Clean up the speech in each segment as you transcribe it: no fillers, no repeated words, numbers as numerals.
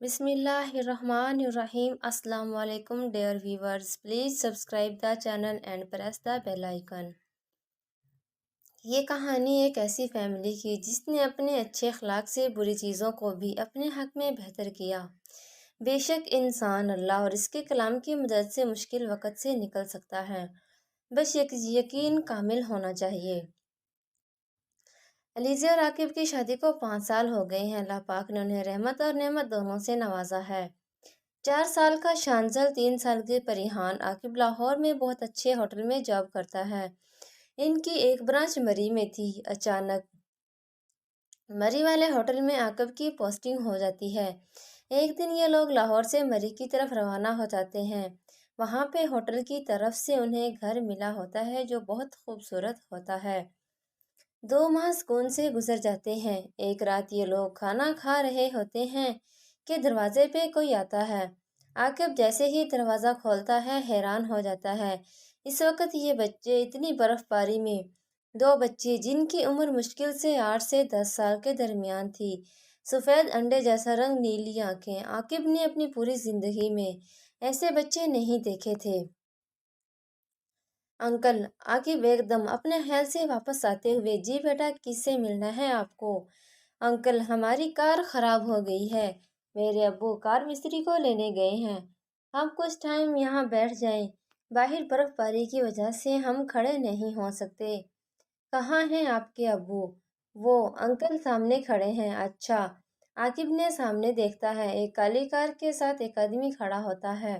بسم اللہ الرحمن الرحیم۔ السلام علیکم dear viewers, please subscribe the channel and press the bell icon. یہ کہانی ایک ایسی فیملی کی جس نے اپنے اچھے اخلاق سے بری چیزوں کو بھی اپنے حق میں بہتر کیا۔ بے شک انسان اللہ اور اس کے کلام کی مدد سے مشکل وقت سے نکل سکتا ہے، بس یقین کامل ہونا چاہیے۔ علیزہ اور عاقب کی شادی کو 5 سال ہو گئے ہیں۔ اللہ پاک نے انہیں رحمت اور نعمت دونوں سے نوازا ہے۔ 4 سال کا شانزل، 3 سال کے پریحان۔ عاقب لاہور میں بہت اچھے ہوٹل میں جاب کرتا ہے۔ ان کی ایک برانچ مری میں تھی۔ اچانک مری والے ہوٹل میں عاقب کی پوسٹنگ ہو جاتی ہے۔ ایک دن یہ لوگ لاہور سے مری کی طرف روانہ ہو جاتے ہیں۔ وہاں پہ ہوٹل کی طرف سے انہیں گھر ملا ہوتا ہے جو بہت خوبصورت ہوتا ہے۔ 2 ماہ سکون سے گزر جاتے ہیں۔ ایک رات یہ لوگ کھانا کھا رہے ہوتے ہیں کہ دروازے پہ کوئی آتا ہے۔ عاقب جیسے ہی دروازہ کھولتا ہے حیران ہو جاتا ہے۔ اس وقت یہ بچے اتنی برف باری میں 2 بچے جن کی عمر مشکل سے 8 سے 10 سال کے درمیان تھی، سفید انڈے جیسا رنگ، نیلی آنکھیں۔ عاقب نے اپنی پوری زندگی میں ایسے بچے نہیں دیکھے تھے۔ انکل، عاقب ایک دم اپنے خیال سے واپس آتے ہوئے، جی بیٹا کس سے ملنا ہے آپ کو؟ انکل، ہماری کار خراب ہو گئی ہے، میرے ابو کار مستری کو لینے گئے ہیں، آپ کچھ ٹائم یہاں بیٹھ جائیں، باہر برف باری کی وجہ سے ہم کھڑے نہیں ہو سکتے۔ کہاں ہیں آپ کے ابو؟ وہ انکل سامنے کھڑے ہیں۔ اچھا۔ عاقب نے سامنے دیکھتا ہے، ایک کالی کار کے ساتھ ایک آدمی کھڑا ہوتا ہے۔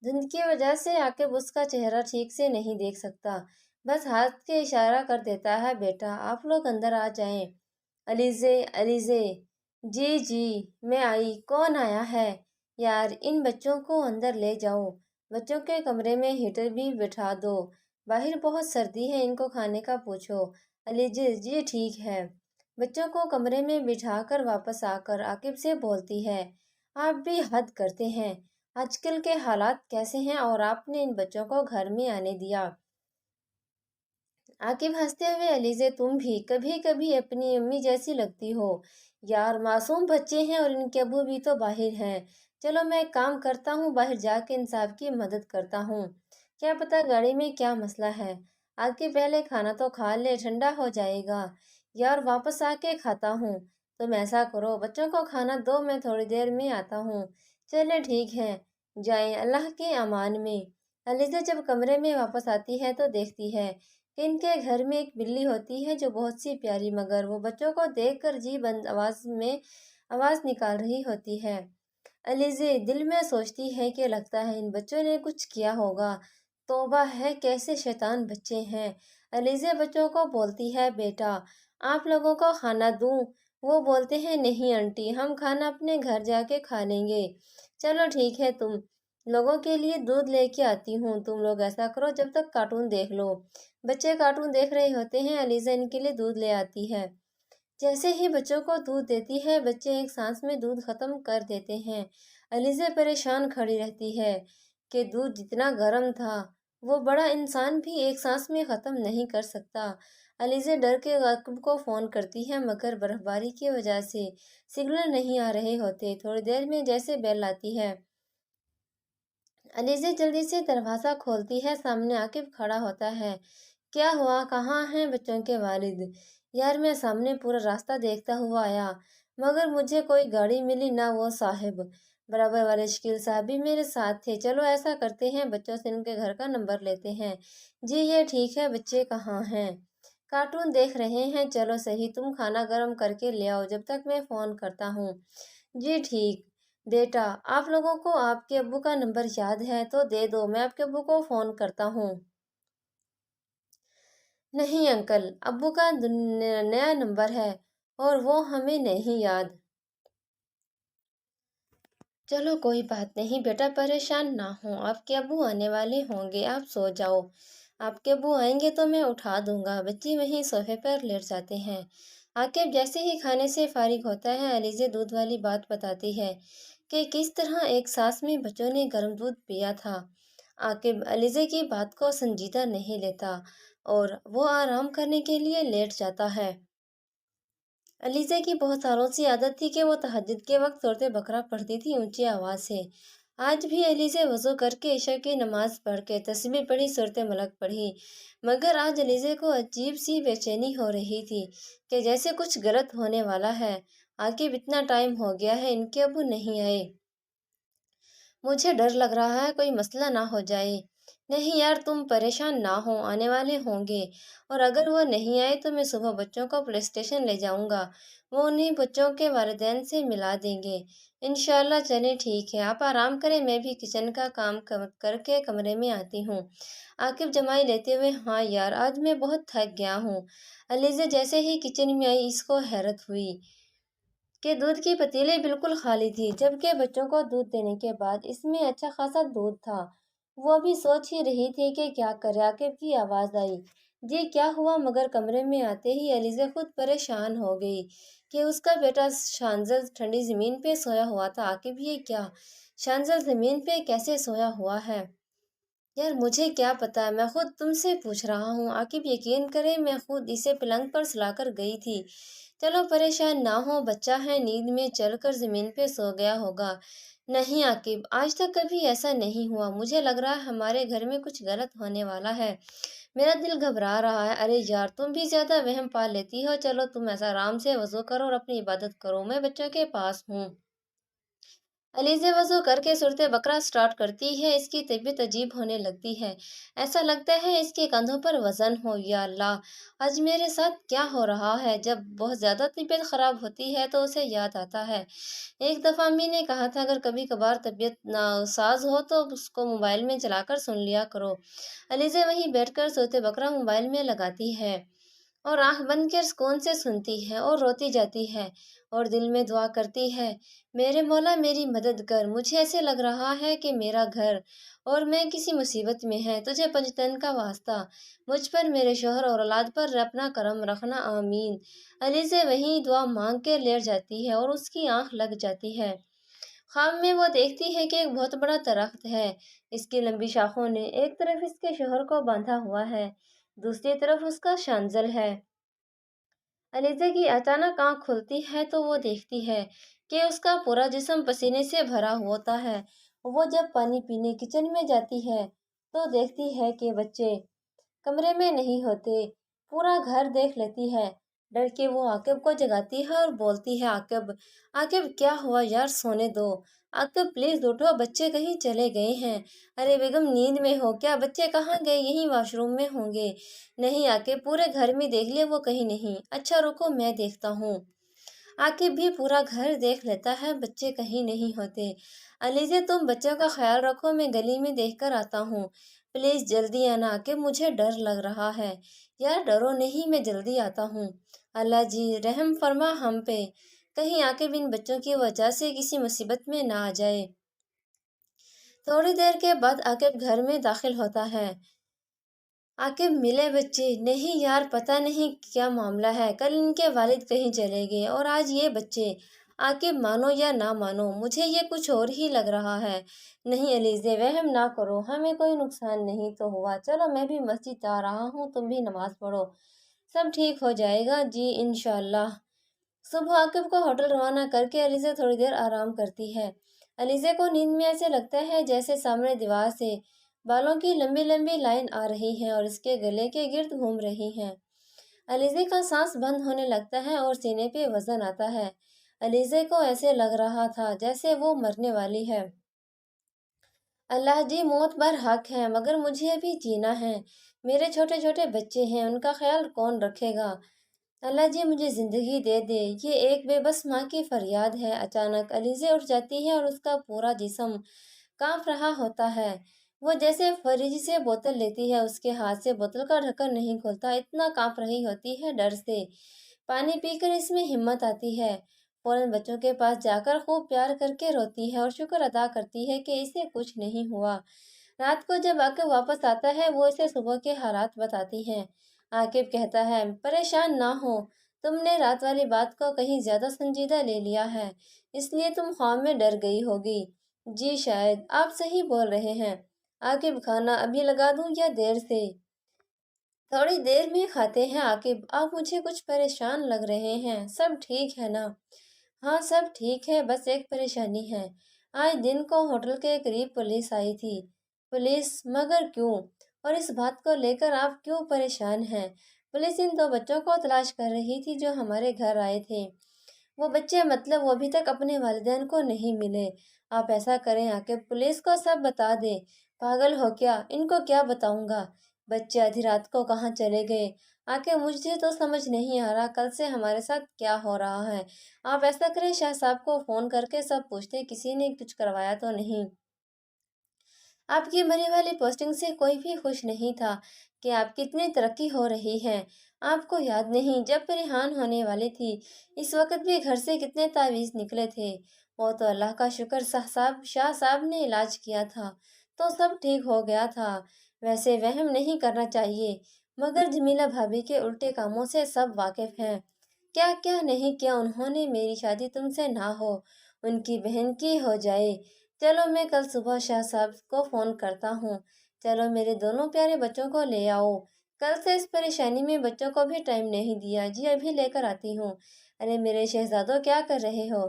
دھند کی وجہ سے عاقب اس کا چہرہ ٹھیک سے نہیں دیکھ سکتا، بس ہاتھ کے اشارہ کر دیتا ہے، بیٹا آپ لوگ اندر آ جائیں۔ علیزہ، جی جی میں آئی۔ کون آیا ہے؟ یار ان بچوں کو اندر لے جاؤ، بچوں کے کمرے میں ہیٹر بھی بٹھا دو، باہر بہت سردی ہے، ان کو کھانے کا پوچھو۔ علیزہ جی ٹھیک ہے۔ بچوں کو کمرے میں بٹھا کر واپس آ کر عاقب سے بولتی ہے، آپ بھی حد کرتے ہیں، آج کل کے حالات کیسے ہیں اور آپ نے ان بچوں کو گھر میں آنے دیا؟ عاقب ہنستے ہوئے، علیزہ تم بھی کبھی کبھی اپنی امی جیسی لگتی ہو، یار معصوم بچے ہیں اور ان کے ابو بھی تو باہر ہیں، چلو میں ایک کام کرتا ہوں، باہر جا کے ان صاحب کی مدد کرتا ہوں، کیا پتا گاڑی میں کیا مسئلہ ہے۔ عاقب پہلے کھانا تو کھا لے، ٹھنڈا ہو جائے گا۔ یار واپس آ کے کھاتا ہوں۔ تم ایسا کرو، بچوں کو کھانا دو، میں تھوڑی دیر میں آتا ہوں۔ چلے ٹھیک ہے، جائیں اللہ کے امان میں۔ علیزہ جب کمرے میں واپس آتی ہے تو دیکھتی ہے کہ ان کے گھر میں ایک بلی ہوتی ہے جو بہت سی پیاری، مگر وہ بچوں کو دیکھ کر جی بند آواز میں آواز نکال رہی ہوتی ہے۔ علیزہ دل میں سوچتی ہے کہ لگتا ہے ان بچوں نے کچھ کیا ہوگا، توبہ ہے کیسے شیطان بچے ہیں۔ علیزہ بچوں کو بولتی ہے، بیٹا آپ لوگوں کو کھانا دوں؟ وہ بولتے ہیں، نہیں آنٹی، ہم کھانا اپنے گھر جا کے کھا لیں گے۔ چلو ٹھیک ہے، تم لوگوں کے لیے دودھ لے کے آتی ہوں، تم لوگ ایسا کرو جب تک کارٹون دیکھ لو۔ بچے کارٹون دیکھ رہے ہوتے ہیں، علیزہ ان کے لیے دودھ لے آتی ہے۔ جیسے ہی بچوں کو دودھ دیتی ہے، بچے ایک سانس میں دودھ ختم کر دیتے ہیں۔ علیزہ پریشان کھڑی رہتی ہے کہ دودھ جتنا گرم تھا وہ بڑا انسان بھی ایک سانس میں ختم نہیں کر سکتا۔ علیزہ ڈر کے عاقب کو فون کرتی ہے، مگر برف باری کی وجہ سے سگنل نہیں آ رہے ہوتے۔ تھوڑی دیر میں جیسے بیل آتی ہے، علیزہ جلدی سے دروازہ کھولتی ہے، سامنے عاقب کھڑا ہوتا ہے۔ کیا ہوا، کہاں ہیں بچوں کے والد؟ یار میں سامنے پورا راستہ دیکھتا ہوا آیا، مگر مجھے کوئی گاڑی ملی نہ وہ صاحب، برابر والے شکیل صاحب بھی میرے ساتھ تھے، چلو ایسا کرتے ہیں بچوں سے ان کے گھر کا نمبر لیتے ہیں۔ جی یہ ٹھیک ہے، بچے کہاں ہیں؟ کارٹون دیکھ رہے ہیں، چلو صحیح، تم کھانا گرم کر کے لے آؤ، جب تک میں فون کرتا ہوں۔ جی ٹھیک۔ بیٹا آپ لوگوں کو آپ کے ابو کا نمبر یاد ہے تو دے دو، میں آپ کے ابو کو فون کرتا ہوں۔ نہیں انکل، ابو کا نیا نمبر ہے اور وہ ہمیں نہیں یاد۔ چلو کوئی بات نہیں بیٹا، پریشان نہ ہو، آپ کے ابو آنے والے ہوں گے، آپ سو جاؤ، آپ کے ابو آئیں گے تو میں اٹھا دوں گا۔ بچے وہیں صوفے پر لیٹ جاتے ہیں۔ عاقب جیسے ہی کھانے سے فارغ ہوتا ہے، علیزہ دودھ والی بات بتاتی ہے کہ کس طرح ایک سانس میں بچوں نے گرم دودھ پیا تھا۔ عاقب علیزہ کی بات کو سنجیدہ نہیں لیتا اور وہ آرام کرنے کے لیے لیٹ جاتا ہے۔ अलीज़ा की बहुत सालों से आदत थी कि वो तहज्जुद के वक्त सूरत बकरा पढ़ती थी ऊंची आवाज़ से। आज भी अलीज़ा वज़ू करके इशा की नमाज पढ़ के तस्बीह पढ़ी, सूरत मलक पढ़ी। मगर आज अलीज़ा को अजीब सी बेचैनी हो रही थी कि जैसे कुछ गलत होने वाला है। आकिब इतना टाइम हो गया है, इनके अबू नहीं आए। मुझे डर लग रहा है कोई मसला ना हो जाए। नहीं यार, तुम परेशान ना हो, आने वाले होंगे। और अगर वो नहीं आए तो मैं सुबह बच्चों को पुलिस स्टेशन ले जाऊंगा। वो उन्हीं बच्चों के वालिदैन से मिला देंगे। इंशाल्लाह। चले ठीक है, आप आराम करें, मैं भी किचन का काम करके कमरे में आती हूँ। आकिब जमाई लेते हुए, हाँ यार, आज मैं बहुत थक गया हूँ। अलीज़ा जैसे ही किचन में आई, इसको हैरत हुई कि दूध की पतीली बिल्कुल खाली थी, जबकि बच्चों को दूध देने के बाद इसमें अच्छा खासा दूध था। वो भी सोच ही रही थी कि क्या करे। आकिब की आवाज़ आई, जी क्या हुआ? मगर कमरे में आते ही अलीज़ा खुद परेशान हो गई कि उसका बेटा शांजल ठंडी ज़मीन पे सोया हुआ था। आकिब, ये क्या? शांजल ज़मीन पे कैसे सोया हुआ है? यार मुझे क्या पता, मैं खुद तुमसे पूछ रहा हूँ। आकिब, यकीन करें, मैं खुद इसे पलंग पर सुलाकर गई थी। चलो परेशान ना हो, बच्चा है, नींद में चलकर जमीन पे सो गया होगा। नहीं आकिब, आज तक कभी ऐसा नहीं हुआ। मुझे लग रहा है हमारे घर में कुछ गलत होने वाला है। मेरा दिल घबरा रहा है। अरे यार, तुम भी ज्यादा वहम पा लेती हो। चलो तुम ऐसा आराम से वजू करो और अपनी इबादत करो, मैं बच्चों के पास हूँ। अलीज़ा वज़ू करके सूरत बकरा स्टार्ट करती है। इसकी तबीयत अजीब होने लगती है। ऐसा लगता है इसके कंधों पर वज़न हो। या अल्लाह, आज मेरे साथ क्या हो रहा है? जब बहुत ज़्यादा तबीयत ख़राब होती है तो उसे याद आता है। एक दफ़ा अम्मी ने कहा था, अगर कभी कभार तबीयत नासाज हो तो उसको मोबाइल में चलाकर सुन लिया करो। अलीज़ा वहीं बैठकर सूरत बकरा मोबाइल में लगाती है और आंख बंद कर सुकून से सुनती है और रोती जाती है और दिल में दुआ करती है, मेरे मौला मेरी मदद कर। मुझे ऐसे लग रहा है कि मेरा घर और मैं किसी मुसीबत में है। तुझे पंजतन का वास्ता, मुझ पर, मेरे शोहर और औलाद पर अपना करम रखना, आमीन। अली से वही दुआ मांग के लेट जाती है और उसकी आंख लग जाती है। ख्वाब में वो देखती है कि एक बहुत बड़ा दरख्त है। इसकी लंबी शाखों ने एक तरफ इसके शोहर को बांधा हुआ है, दूसरी तरफ उसका शांजल है। अलीज़ा की अचानक आंख खुलती है तो वो देखती है कि उसका पूरा जिस्म पसीने से भरा होता है। वो जब पानी पीने किचन में जाती है तो देखती है कि बच्चे कमरे में नहीं होते। पूरा घर देख लेती है। डर के वो आकिब को जगाती है और बोलती है, आकिब, आकिब क्या हुआ यार, सोने दो। आकिब प्लीज उठो, बच्चे कहीं चले गए हैं। अरे बेगम, नींद में हो क्या? बच्चे कहाँ गए? यहीं वॉशरूम में होंगे। नहीं आकिब, पूरे घर में देख लिया, वो कहीं नहीं। अच्छा रुको, मैं देखता हूँ। आकिब भी पूरा घर देख लेता है, बच्चे कहीं नहीं होते। अलीज़ा, तुम बच्चों का ख्याल रखो, मैं गली में देख कर आता हूँ। प्लीज जल्दी आना आकिब, मुझे डर लग रहा है। यार डरो नहीं, मैं जल्दी आता हूँ। अल्लाह जी रहम फरमा हम पे, कहीं आकिब इन बच्चों की वजह से किसी मुसीबत में ना आ जाए। थोड़ी देर के बाद आकिब घर में दाखिल होता है। आकिब, मिले बच्चे? नहीं यार, पता नहीं क्या मामला है, कल इनके वालिद कहीं चले गए और आज ये बच्चे। आकिब, मानो या ना मानो, मुझे ये कुछ और ही लग रहा है। नहीं अलीज़े, वहम ना करो, हमें कोई नुकसान नहीं तो हुआ। चलो मैं भी मस्जिद आ रहा हूँ, तुम भी नमाज पढ़ो, सब ठीक हो जाएगा। जी इंशाल्लाह। सुबह आकिब को होटल रवाना करके अलीज़ा थोड़ी देर आराम करती है। अलीज़ा को नींद में ऐसे लगता है जैसे सामने दीवार से बालों की लंबी लंबी लाइन आ रही है और इसके गले के गिर्द घूम रही हैं। अलीज़ा का सांस बंद होने लगता है और सीने पे वजन आता है। अलीज़ा को ऐसे लग रहा था जैसे वो मरने वाली है। अल्लाह जी, मौत पर हक है, मगर मुझे अभी जीना है। मेरे छोटे छोटे बच्चे हैं, उनका ख्याल कौन रखेगा? अल्लाह जी मुझे ज़िंदगी दे दे। ये एक बेबस माँ की फरियाद है। अचानक अलीज़ा उठ जाती है और उसका पूरा जिस्म कांप रहा होता है। वो जैसे फ्रिज से बोतल लेती है, उसके हाथ से बोतल का ढक्कन नहीं खुलता, इतना कांप रही होती है डर से। पानी पीकर इसमें हिम्मत आती है। फौरन बच्चों के पास जाकर खूब प्यार करके रोती है और शुक्र अदा करती है कि इसे कुछ नहीं हुआ। रात को जब आकिब वापस आता है, वो इसे सुबह के हालात बताती हैं। आकिब कहता है, परेशान ना हो, तुमने रात वाली बात को कहीं ज्यादा संजीदा ले लिया है, इसलिए तुम ख्वाब में डर गई होगी। जी शायद, आप सही बोल रहे हैं। आकिब, खाना अभी लगा दूं या देर से? थोड़ी देर में खाते हैं आकिब। आप मुझे कुछ परेशान लग रहे हैं, सब ठीक है ना? हाँ सब ठीक है, बस एक परेशानी है। आज दिन को होटल के करीब पुलिस आई थी। पुलिस? मगर क्यों? और इस बात को लेकर आप क्यों परेशान हैं? पुलिस इन दो बच्चों को तलाश कर रही थी जो हमारे घर आए थे। वो बच्चे मतलब वो अभी तक अपने वालिदैन को नहीं मिले। आप ऐसा करें आके पुलिस को सब बता दे। पागल हो क्या? इनको क्या बताऊंगा? बच्चे आधी रात को कहाँ चले गए? आके मुझे तो समझ नहीं आ रहा कल से हमारे साथ क्या हो रहा है। आप ऐसा करें, शाह साहब को फोन करके सब पूछते किसी ने कुछ करवाया तो नहीं। आपकी मरी वाली पोस्टिंग से कोई भी खुश नहीं था कि आपकी इतनी तरक्की हो रही है। आपको याद नहीं जब परिहान होने वाली थी, इस वक्त भी घर से कितने तावीज़ निकले थे। वो तो अल्लाह का शुक्र शाह साहब ने इलाज किया था तो सब ठीक हो गया था। वैसे वहम नहीं करना चाहिए, मगर जमीला भाभी के उल्टे कामों से सब वाकिफ हैं। क्या क्या नहीं किया उन्होंने, मेरी शादी तुमसे ना हो, उनकी बहन की हो जाए। चलो मैं कल सुबह शाह साहब को फ़ोन करता हूँ। चलो मेरे दोनों प्यारे बच्चों को ले आओ। कल से इस परेशानी में बच्चों को भी टाइम नहीं दिया। जी अभी लेकर आती हूँ। अरे मेरे शहजादों क्या कर रहे हो?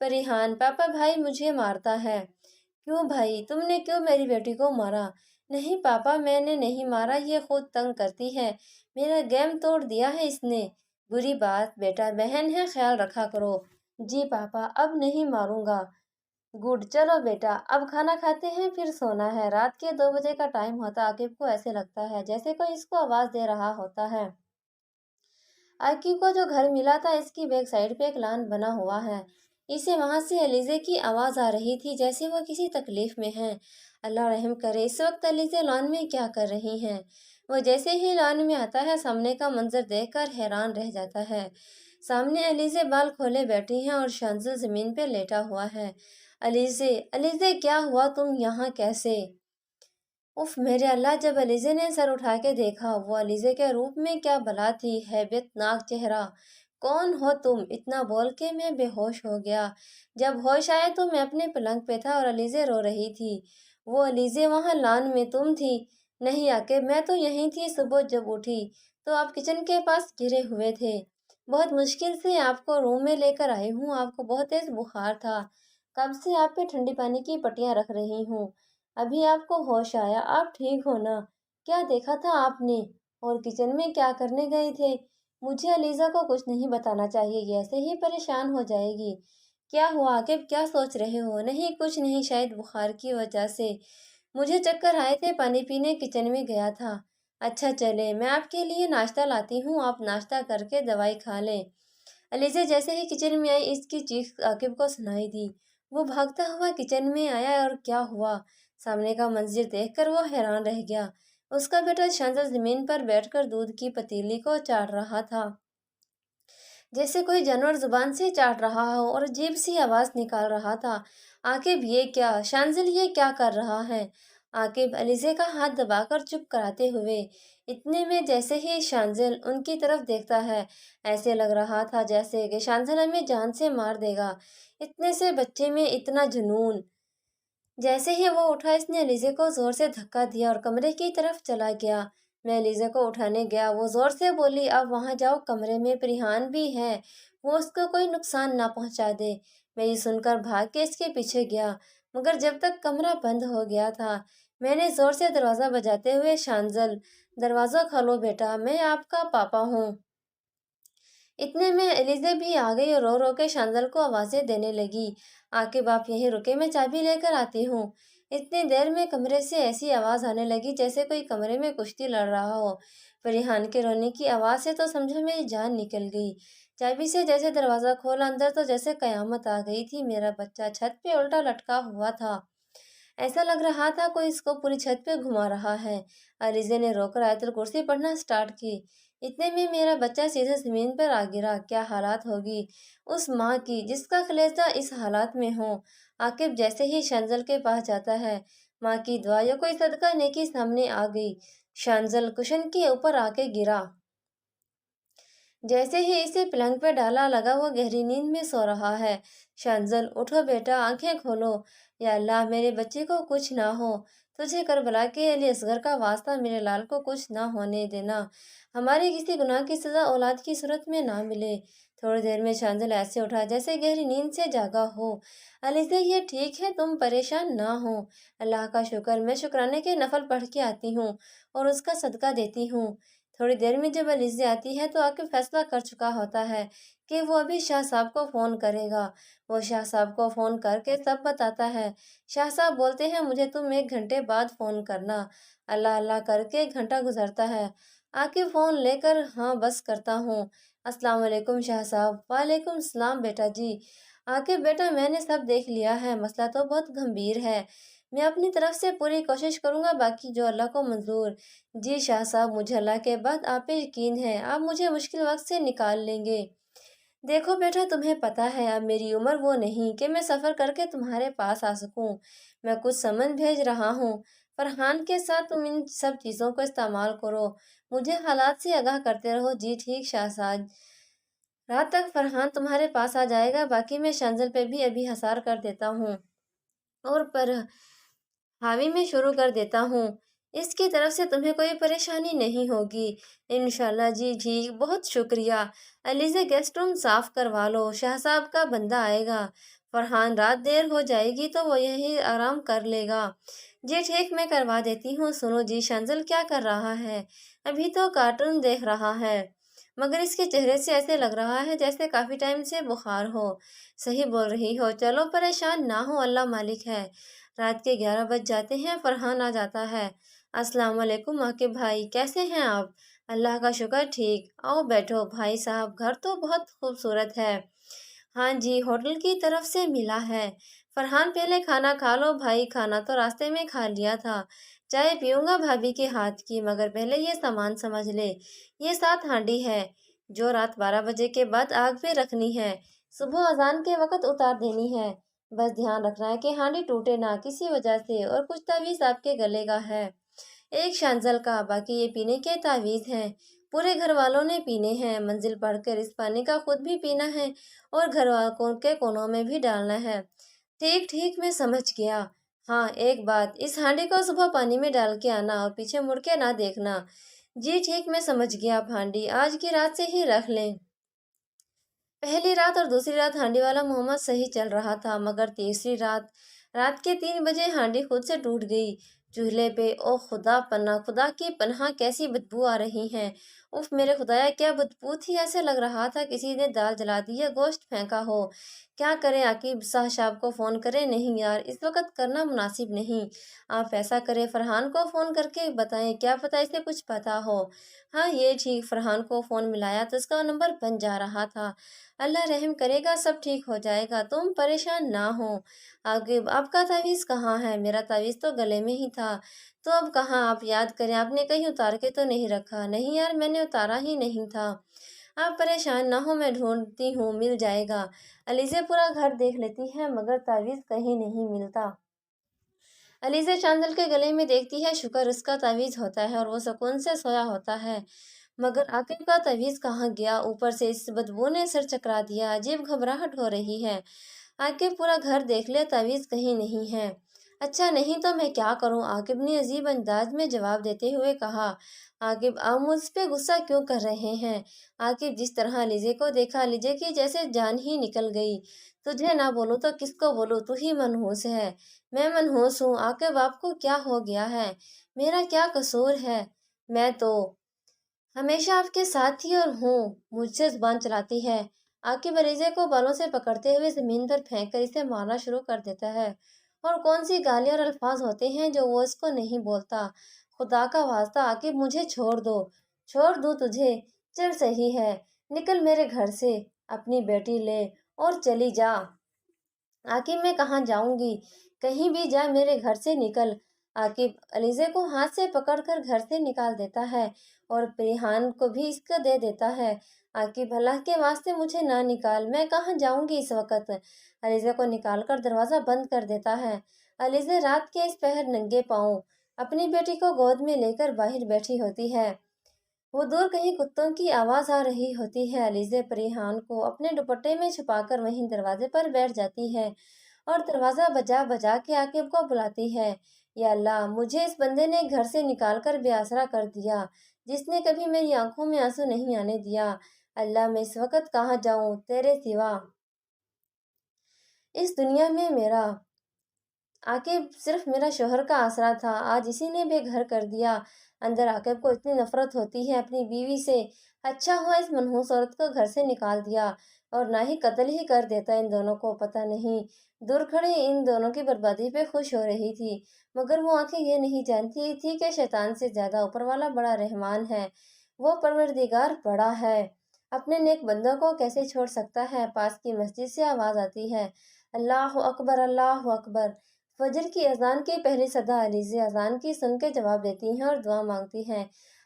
परिहान, पापा भाई मुझे मारता है। क्यों भाई, तुमने क्यों मेरी बेटी को मारा? नहीं पापा, मैंने नहीं मारा, ये खुद तंग करती है। मेरा गेम तोड़ दिया है इसने। बुरी बात, बेटा बहन है, ख्याल रखा करो। जी पापा, अब नहीं मारूंगा। गुड, चलो बेटा अब खाना खाते हैं फिर सोना है। रात के 2 बजे का टाइम होता। आकिब को ऐसे लगता है जैसे कोई इसको आवाज दे रहा होता है। आकिब को जो घर मिला था इसकी बैक साइड पे एक लान बना हुआ है। इसे वहां से अलीजे की आवाज आ रही थी जैसे वो किसी तकलीफ में है। अल्लाह रहम करे, इस वक्त अलीजे लॉन में क्या कर रही हैं? वो जैसे ही लॉन में आता है सामने का मंजर देखकर हैरान रह जाता है। सामने अलीजे बाल खोले बैठी हैं और शांजुल जमीन पे लेटा हुआ है। अलीजे, अलीजे क्या हुआ, तुम यहाँ कैसे? उफ मेरे अल्लाह, जब अलीजे ने सर उठा के देखा, वो अलीजे के रूप में क्या भला थी, हैबतनाक चेहरा। कौन हो तुम? इतना बोल के मैं बेहोश हो गया। जब होश आया तो मैं अपने पलंग पे था और अलीजे रो रही थी। वो अलीजे वहां लान में तुम थी? नहीं आके, मैं तो यहीं थी। सुबह जब उठी तो आप किचन के पास गिरे हुए थे। बहुत मुश्किल से आपको रूम में लेकर आई हूँ। आपको बहुत तेज बुखार था। कब से आप पे ठंडी पानी की पट्टियां रख रही हूँ। अभी आपको होश आया, आप ठीक हो ना? क्या देखा था आपने? और किचन में क्या करने गए थे? मुझे अलीजा को कुछ नहीं बताना चाहिए, ये ऐसे ही परेशान हो जाएगी। क्या हुआ आकिब, क्या सोच रहे हो? नहीं कुछ नहीं, शायद बुखार की वजह से मुझे चक्कर आए थे, पानी पीने किचन में गया था। अच्छा चले, मैं आपके लिए नाश्ता लाती हूँ, आप नाश्ता करके दवाई खा लें। अलीजा जैसे ही किचन में आई इसकी चीख आकिब को सुनाई दी। वो भागता हुआ किचन में आया और क्या हुआ, सामने का मंजर देखकर वो हैरान रह गया। उसका बेटा शांतल जमीन पर बैठकर दूध की पतीली को चाट रहा था, जैसे कोई जानवर जुबान से चाट रहा हो, और अजीब सी आवाज निकाल रहा था। आकिब ये क्या, शांजिल ये क्या कर रहा है? आकिब अलीजे का हाथ दबाकर चुप कराते हुए। इतने में जैसे ही शांजिल उनकी तरफ देखता है, ऐसे लग रहा था जैसे कि शांजिल हमें जान से मार देगा। इतने से बच्चे में इतना जुनून। जैसे ही वो उठा इसने अलीजे को जोर से धक्का दिया और कमरे की तरफ चला गया। मैं अलीजे को उठाने गया, वो जोर से बोली, अब वहां जाओ, कमरे में परिहान भी है, वो उसको कोई नुकसान ना पहुंचा दे। मैं ये सुनकर भाग के इसके पीछे गया, मगर जब तक कमरा बंद हो गया था मैंने जोर से दरवाजा बजाते हुए, शांजल दरवाजा खोलो बेटा, मैं आपका पापा हूँ। इतने में एलिज़ा भी आ गई और रो रो के शांदल को आवाज़ें देने लगी। आके बाप यहीं रुके, मैं चाबी लेकर आती हूँ। इतनी देर में कमरे से ऐसी आवाज़ आने लगी जैसे कोई कमरे में कुश्ती लड़ रहा हो। फरीहान के रोने की आवाज़ से तो समझो मेरी जान निकल गई। चाबी से जैसे दरवाज़ा खोला अंदर तो जैसे कयामत आ गई थी। मेरा बच्चा छत पे उल्टा लटका हुआ था। ऐसा लग रहा था कोई इसको पूरी छत पे घुमा रहा है। अलीज़ा ने रोकर आयतुल कुर्सी पढ़ना स्टार्ट की। इतने में मेरा बच्चा सीधे जमीन पर आ गिरा। क्या हालात होगी उस माँ की जिसका कलेजा इस हालात में हो। आकिब जैसे ही शांजल के पास जाता है, माँ की दुआ या कोई सदका नेकी सामने आ गई। शांजल कुशन के ऊपर आके गिरा। जैसे ही इसे पलंग पे डाला लगा वो गहरी नींद में सो रहा है। शांजल उठो बेटा, आंखें खोलो। या अल्लाह मेरे बच्चे को कुछ ना हो। तुझे करबला के अली असगर का वास्ता मेरे लाल को कुछ ना होने देना, हमारे किसी गुनाह की सज़ा औलाद की सूरत में ना मिले। थोड़ी देर में शांजल ऐसे उठा जैसे गहरी नींद से जागा हो। अलीज़ा, ये ठीक है, तुम परेशान ना हो। अल्लाह का शुक्र, मैं शुक्राने के नफल पढ़ के आती हूँ और उसका सदका देती हूँ। थोड़ी देर में जब अलीज़ा आती है तो आके फैसला कर चुका होता है कि वो अभी शाह साहब को फ़ोन करेगा। वो शाह साहब को फ़ोन करके सब बताता है। शाह साहब बोलते हैं, मुझे तुम 1 घंटे बाद फ़ोन करना। अल्लाह अल्लाह करके 1 घंटा गुजरता है। आके फ़ोन लेकर हाँ बस करता हूँ। अस्सलाम वालेकुम शाह साहब। वालेकुम सलाम बेटा जी। आके बेटा, मैंने सब देख लिया है, मसला तो बहुत गंभीर है। मैं अपनी तरफ से पूरी कोशिश करूँगा, बाकी जो अल्लाह को मंजूर। जी शाह साहब, मुझे अल्लाह के बाद आप पे यकीन है, आप मुझे मुश्किल वक्त से निकाल लेंगे। देखो बेटा, तुम्हें पता है अब मेरी उम्र वो नहीं कि मैं सफ़र करके तुम्हारे पास आ सकूं। मैं कुछ समन भेज रहा हूँ। फरहान के साथ तुम इन सब चीज़ों को इस्तेमाल करो। मुझे हालात से आगाह करते रहो। जी ठीक शाहजाद। रात तक फरहान तुम्हारे पास आ जाएगा, बाकी मैं शंजल पे भी अभी हसार कर देता हूँ और पर हावी में शुरू कर देता हूँ। इसकी तरफ से तुम्हें कोई परेशानी नहीं होगी इंशाल्लाह। जी ठीक, बहुत शुक्रिया। अलीज़ा, गेस्ट रूम साफ करवा लो, शाह साहब का बंदा आएगा। फरहान, रात देर हो जाएगी तो वो यही आराम कर लेगा। जी ठीक, मैं करवा देती हूँ। सुनो जी, शंजल क्या कर रहा है? अभी तो कार्टून देख रहा है, मगर इसके चेहरे से ऐसे लग रहा है जैसे काफ़ी टाइम से बुखार हो। सही बोल रही हो, चलो परेशान ना हो, अल्लाह मालिक है। रात के 11 बज जाते हैं, फरहान आ जाता है। अस्सलाम वालेकुम आकिब भाई, कैसे हैं आप? अल्लाह का शुक्र, ठीक। आओ बैठो भाई साहब, घर तो बहुत खूबसूरत है। हाँ जी, होटल की तरफ से मिला है। फरहान, पहले खाना खा लो भाई, खाना तो रास्ते में खा लिया था। चाय पीऊंगा भाभी के हाथ की, मगर पहले ये सामान समझ ले। ये 7 हांडी है जो रात 12 बजे के बाद आग पे रखनी है, सुबह अजान के वक्त उतार देनी है। बस ध्यान रखना है कि हांडी टूटे ना किसी वजह से। और कुछ तावीज़ आपके गले का है, एक शांजल का, बाकी ये पीने के तावीज़ हैं। पूरे घर वालों ने पीने हैं। मंजिल पढ़कर इस पानी का खुद भी पीना है और घर वालों के कोनों में भी डालना है। ठीक ठीक, मैं समझ गया। हाँ एक बात, इस हांडी को सुबह पानी में डाल के आना और पीछे मुड़ के ना देखना। जी ठीक, मैं समझ गया। आप हांडी आज की रात से ही रख लें। पहली रात और दूसरी रात हांडी वाला मोहम्मद सही चल रहा था, मगर तीसरी रात रात के 3 बजे हांडी खुद से टूट गई। चूल्हे पे, ओ खुदा पन्ना, खुदा की पनाह, कैसी बदबू आ रही है। उफ मेरे खुदाया, क्या बदबू थी। ऐसे लग रहा था किसी ने दाल जला दी या गोश्त फेंका हो। क्या करें, आकिब साहब को फ़ोन करें? नहीं यार, इस वक्त करना मुनासिब नहीं। आप ऐसा करें, फरहान को फ़ोन करके बताएं, क्या पता इसे कुछ पता हो। हाँ ये ठीक, फरहान को फ़ोन मिलाया तो उसका नंबर बंद जा रहा था। अल्लाह रहम करेगा, सब ठीक हो जाएगा, तुम परेशान ना हो। आगे आपका तावीज़ कहाँ है? मेरा तावीज़ तो गले में ही था। तो अब कहाँ? आप याद करें, आपने कहीं उतार के तो नहीं रखा? नहीं यार, मैंने उतारा ही नहीं था। आप परेशान ना हो, मैं ढूंढती हूँ, मिल जाएगा। अलीज़ा पूरा घर देख लेती है, मगर तावीज़ कहीं नहीं मिलता। अलीज़ा चांदल के गले में देखती है, शुक्र उसका तावीज़ होता है और वो सुकून से सोया होता है। मगर आकिब का तावीज़ कहाँ गया? ऊपर से इस बदबू ने सर चकरा दिया, अजीब घबराहट हो रही है। आकिब पूरा घर देख लिया, तावीज़ कहीं नहीं है। अच्छा, नहीं तो मैं क्या करूं? आकिब ने अजीब अंदाज में जवाब देते हुए कहा। आकिब, आप मुझ पे गुस्सा क्यों कर रहे हैं? आकिब जिस तरह लीजे को देखा, लीजे की जैसे जान ही निकल गई। तुझे ना बोलूं तो किसको बोलूं, तू ही मनहूस है। मैं मनहूस हूँ? आकिब, आपको क्या हो गया है? मेरा क्या कसूर है? मैं तो हमेशा आपके साथ थी और हूँ। मुझसे जुबान चलाती है। आकिब अलीज़ा को बालों से पकड़ते हुए जमीन पर फेंक कर इसे मारना शुरू कर देता है। और कौन सी गालियाँ और अल्फाज होते हैं जो वो इसको नहीं बोलता। खुदा का वास्ता आकिब, मुझे छोड़ दो। छोड़ दूँ तुझे? चल सही है, निकल मेरे घर से, अपनी बेटी ले और चली जा। आकिब, मैं कहाँ जाऊंगी? कहीं भी जा, मेरे घर से निकल। आकिब अलीज़ा को हाथ से पकड़कर घर से निकाल देता है और परिहान को भी इसका दे देता है। आकिब, अल्लाह के वास्ते मुझे ना निकाल, मैं कहाँ जाऊंगी इस वक्त। अलीज़ा को निकालकर दरवाज़ा बंद कर देता है। अलीज़ा रात के इस पहर नंगे पाँव अपनी बेटी को गोद में लेकर बाहर बैठी होती है। वो दूर कहीं कुत्तों की आवाज़ आ रही होती है। अलीज़ा परिहान को अपने दुपट्टे में छुपाकर वहीं दरवाजे पर बैठ जाती है और दरवाज़ा बजा बजा के आकिब को बुलाती है। یا اللہ مجھے اس بندے نے گھر سے نکال کر بے آسرا کر دیا، جس نے کبھی میری آنکھوں میں آنسو نہیں آنے دیا۔ اللہ میں اس وقت کہاں جاؤں تیرے سوا، اس دنیا میں میرا عاقب صرف میرا شوہر کا آسرا تھا، آج اسی نے بے گھر کر دیا۔ اندر عاقب کو اتنی نفرت ہوتی ہے اپنی بیوی سے، اچھا ہوا اس منحوس عورت کو گھر سے نکال دیا، اور نہ ہی قتل ہی کر دیتا ان دونوں کو۔ پتہ نہیں دور کھڑی ان دونوں کی بربادی پہ خوش ہو رہی تھی، مگر وہ آنکھیں یہ نہیں جانتی تھی کہ شیطان سے زیادہ اوپر والا بڑا رحمان ہے، وہ پروردگار بڑا ہے، اپنے نیک بندوں کو کیسے چھوڑ سکتا ہے۔ پاس کی مسجد سے آواز آتی ہے، اللہ اکبر اللہ اکبر۔ فجر کی اذان کی پہلی صدا علیزے اذان کی سن کے جواب دیتی ہیں اور دعا مانگتی ہیں۔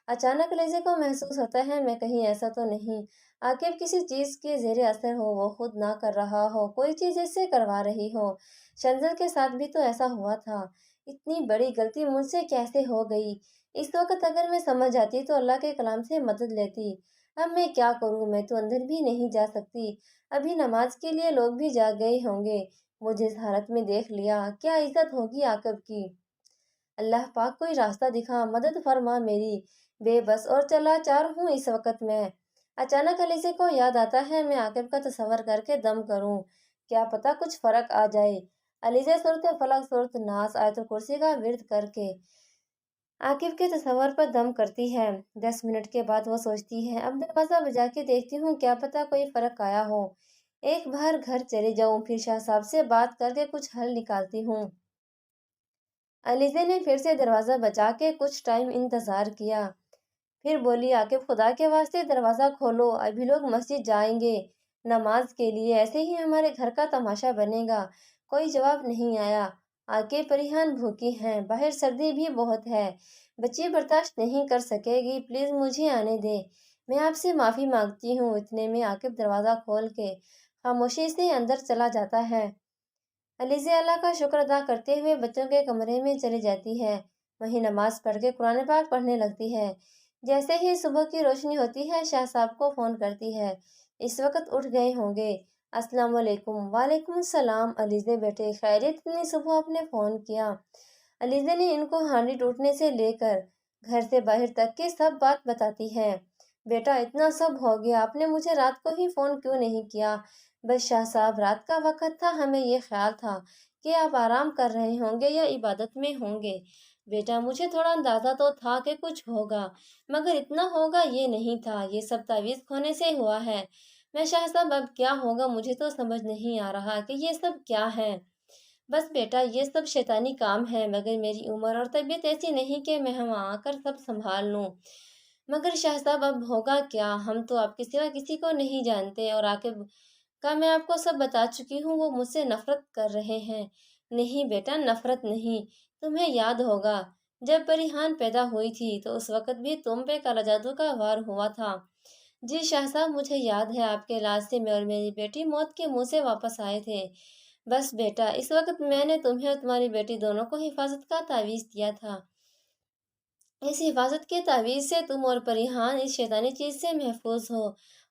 اچانک علیزے کو محسوس ہوتا ہے میں کہیں ایسا تو نہیں عاقب کسی چیز کے زیر اثر ہو، وہ خود نہ کر رہا ہو، کوئی چیز اس سے کروا رہی ہو۔ شنزل کے ساتھ بھی تو ایسا ہوا تھا، اتنی بڑی غلطی مجھ سے کیسے ہو گئی؟ اس وقت اگر میں سمجھ جاتی تو اللہ کے کلام سے مدد لیتی۔ اب میں کیا کروں، میں تو اندر بھی نہیں جا سکتی، ابھی نماز کے لیے لوگ بھی جا گئے ہوں گے، مجھے اس حالت میں دیکھ لیا کیا عزت ہوگی عاقب کی۔ اللہ پاک کوئی راستہ دکھا، مدد فرما میری، بے بس اور چلا چار ہوں اس وقت میں۔ اچانک علیزے کو یاد آتا ہے میں عاقب کا تصور کر کے دم کروں، کیا پتہ کچھ فرق آ جائے۔ علیزے صورت فلق صورت ناس آیت الکرسی کا ورد کر کے عاقب کے تصور پر دم کرتی ہے۔ 10 منٹ کے بعد وہ سوچتی ہے اب دروازہ بجا کے دیکھتی ہوں کیا پتہ کوئی فرق آیا ہو، ایک بار گھر چلی جاؤں پھر شاہ صاحب سے بات کر کے کچھ حل نکالتی ہوں۔ علیزے نے پھر سے دروازہ بجا کے کچھ ٹائم انتظار کیا، پھر بولی عاقب خدا کے واسطے دروازہ کھولو، ابھی لوگ مسجد جائیں گے نماز کے لیے، ایسے ہی ہمارے گھر کا تماشا بنے گا۔ کوئی جواب نہیں آیا۔ عاقب پریحان بھوکی ہیں، باہر سردی بھی بہت ہے، بچی برداشت نہیں کر سکے گی، پلیز مجھے آنے دے، میں آپ سے معافی مانگتی ہوں۔ اتنے میں عاقب دروازہ کھول کے خاموشی سے اندر چلا جاتا ہے۔ علیزے اللہ کا شکر ادا کرتے ہوئے بچوں کے کمرے میں چلی جاتی ہے، وہیں نماز پڑھ کے قرآن پاک پڑھنے لگتی ہے۔ جیسے ہی صبح کی روشنی ہوتی ہے شاہ صاحب کو فون کرتی ہے، اس وقت اٹھ گئے ہوں گے۔ السلام علیکم۔ وعلیکم السلام علیزے بیٹے، خیریت؟ اتنی صبح آپ نے فون کیا؟ علیزے نے ان کو ہانڈی ٹوٹنے سے لے کر گھر سے باہر تک کی سب بات بتاتی ہے۔ بیٹا اتنا سب ہو گیا، آپ نے مجھے رات کو ہی فون کیوں نہیں کیا؟ بس شاہ صاحب رات کا وقت تھا، ہمیں یہ خیال تھا کہ آپ آرام کر رہے ہوں گے یا عبادت میں ہوں گے۔ بیٹا مجھے تھوڑا اندازہ تو تھا کہ کچھ ہوگا، مگر اتنا ہوگا یہ نہیں تھا، یہ سب تعویذ کھونے سے ہوا ہے۔ میں شاہ صاحب اب کیا ہوگا مجھے تو سمجھ نہیں آ رہا کہ یہ سب کیا ہے۔ بس بیٹا یہ سب شیطانی کام ہے، مگر میری عمر اور طبیعت ایسی نہیں کہ میں وہاں آ کر سب سنبھال لوں۔ مگر شاہ صاحب اب ہوگا کیا، ہم تو آپ کے سوا کسی کو نہیں جانتے، اور عاقب کا میں آپ کو سب بتا چکی ہوں، وہ مجھ سے نفرت کر رہے ہیں۔ نہیں بیٹا نفرت نہیں، تمہیں یاد ہوگا جب پریحان پیدا ہوئی تھی تو اس وقت بھی تم پہ کالا جادو کا وار ہوا تھا۔ جی شاہ صاحب مجھے یاد ہے، آپ کے علاج سے میں اور میری بیٹی موت کے منہ سے واپس آئے تھے۔ بس بیٹا اس وقت میں نے تمہیں اور تمہاری بیٹی دونوں کو حفاظت کا تعویذ دیا تھا، اس حفاظت کے تعویذ سے تم اور پریحان اس شیطانی چیز سے محفوظ ہو،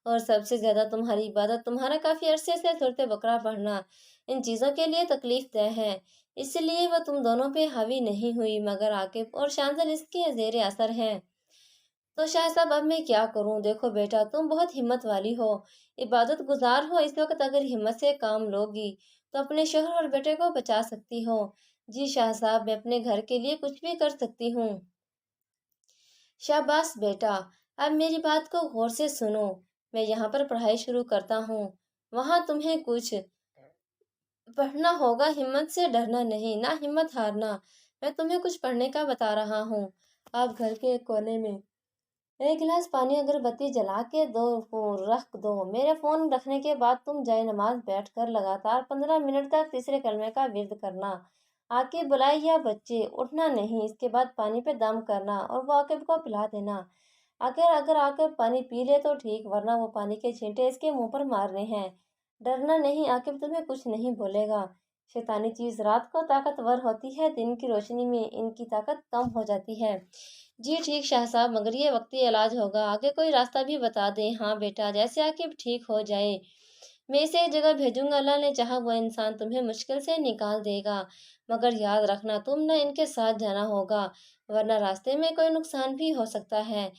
اور سب سے زیادہ تمہاری عبادت، تمہارا کافی عرصے سے سورۃ بقرہ پڑھنا ان چیزوں کے لیے تکلیف دہ ہے، اس لیے وہ تم دونوں پہ حاوی نہیں ہوئی، مگر عاقب اور شانزل اس کے زیر اثر ہیں۔ تو شاہ صاحب اب میں کیا کروں؟ دیکھو بیٹا تم بہت ہمت والی ہو، عبادت گزار ہو، اس وقت اگر ہمت سے کام لوگی تو اپنے شوہر اور بیٹے کو بچا سکتی ہو۔ جی شاہ صاحب میں اپنے گھر کے لیے کچھ بھی کر سکتی ہوں۔ شاباش بیٹا، اب میری بات کو غور سے سنو، میں یہاں پر پڑھائی شروع کرتا ہوں، وہاں تمہیں کچھ پڑھنا ہوگا، ہمت سے ڈرنا نہیں، نہ ہمت ہارنا، میں تمہیں کچھ پڑھنے کا بتا رہا ہوں۔ آپ گھر کے ایک کونے میں ایک گلاس پانی اگر بتی جلا کے رکھ دو، میرے فون رکھنے کے بعد تم جائے نماز بیٹھ کر لگاتار 15 منٹ تک تیسرے کلمے کا ورد کرنا، عاقب بلائے یا بچے اٹھنا نہیں، اس کے بعد پانی پہ دم کرنا اور وہ عاقب کو پلا دینا، اگر عاقب پانی پی لے تو ٹھیک، ورنہ وہ پانی کے چھینٹے اس کے منہ پر مارنے ہیں۔ ڈرنا نہیں، عاقب تمہیں کچھ نہیں بولے گا۔ شیطانی چیز رات کو طاقتور ہوتی ہے، دن کی روشنی میں ان کی طاقت کم ہو جاتی ہے۔ جی ٹھیک شاہ صاحب، مگر یہ وقتی علاج ہوگا، آگے کوئی راستہ بھی بتا دیں۔ ہاں بیٹا، جیسے عاقب ٹھیک ہو جائے मैं इसे एक जगह भेजूंगा, अल्लाह ने चाहा वो इंसान तुम्हें मुश्किल से निकाल देगा, मगर याद रखना तुम न इनके साथ जाना होगा, वरना रास्ते में कोई नुकसान भी हो सकता है।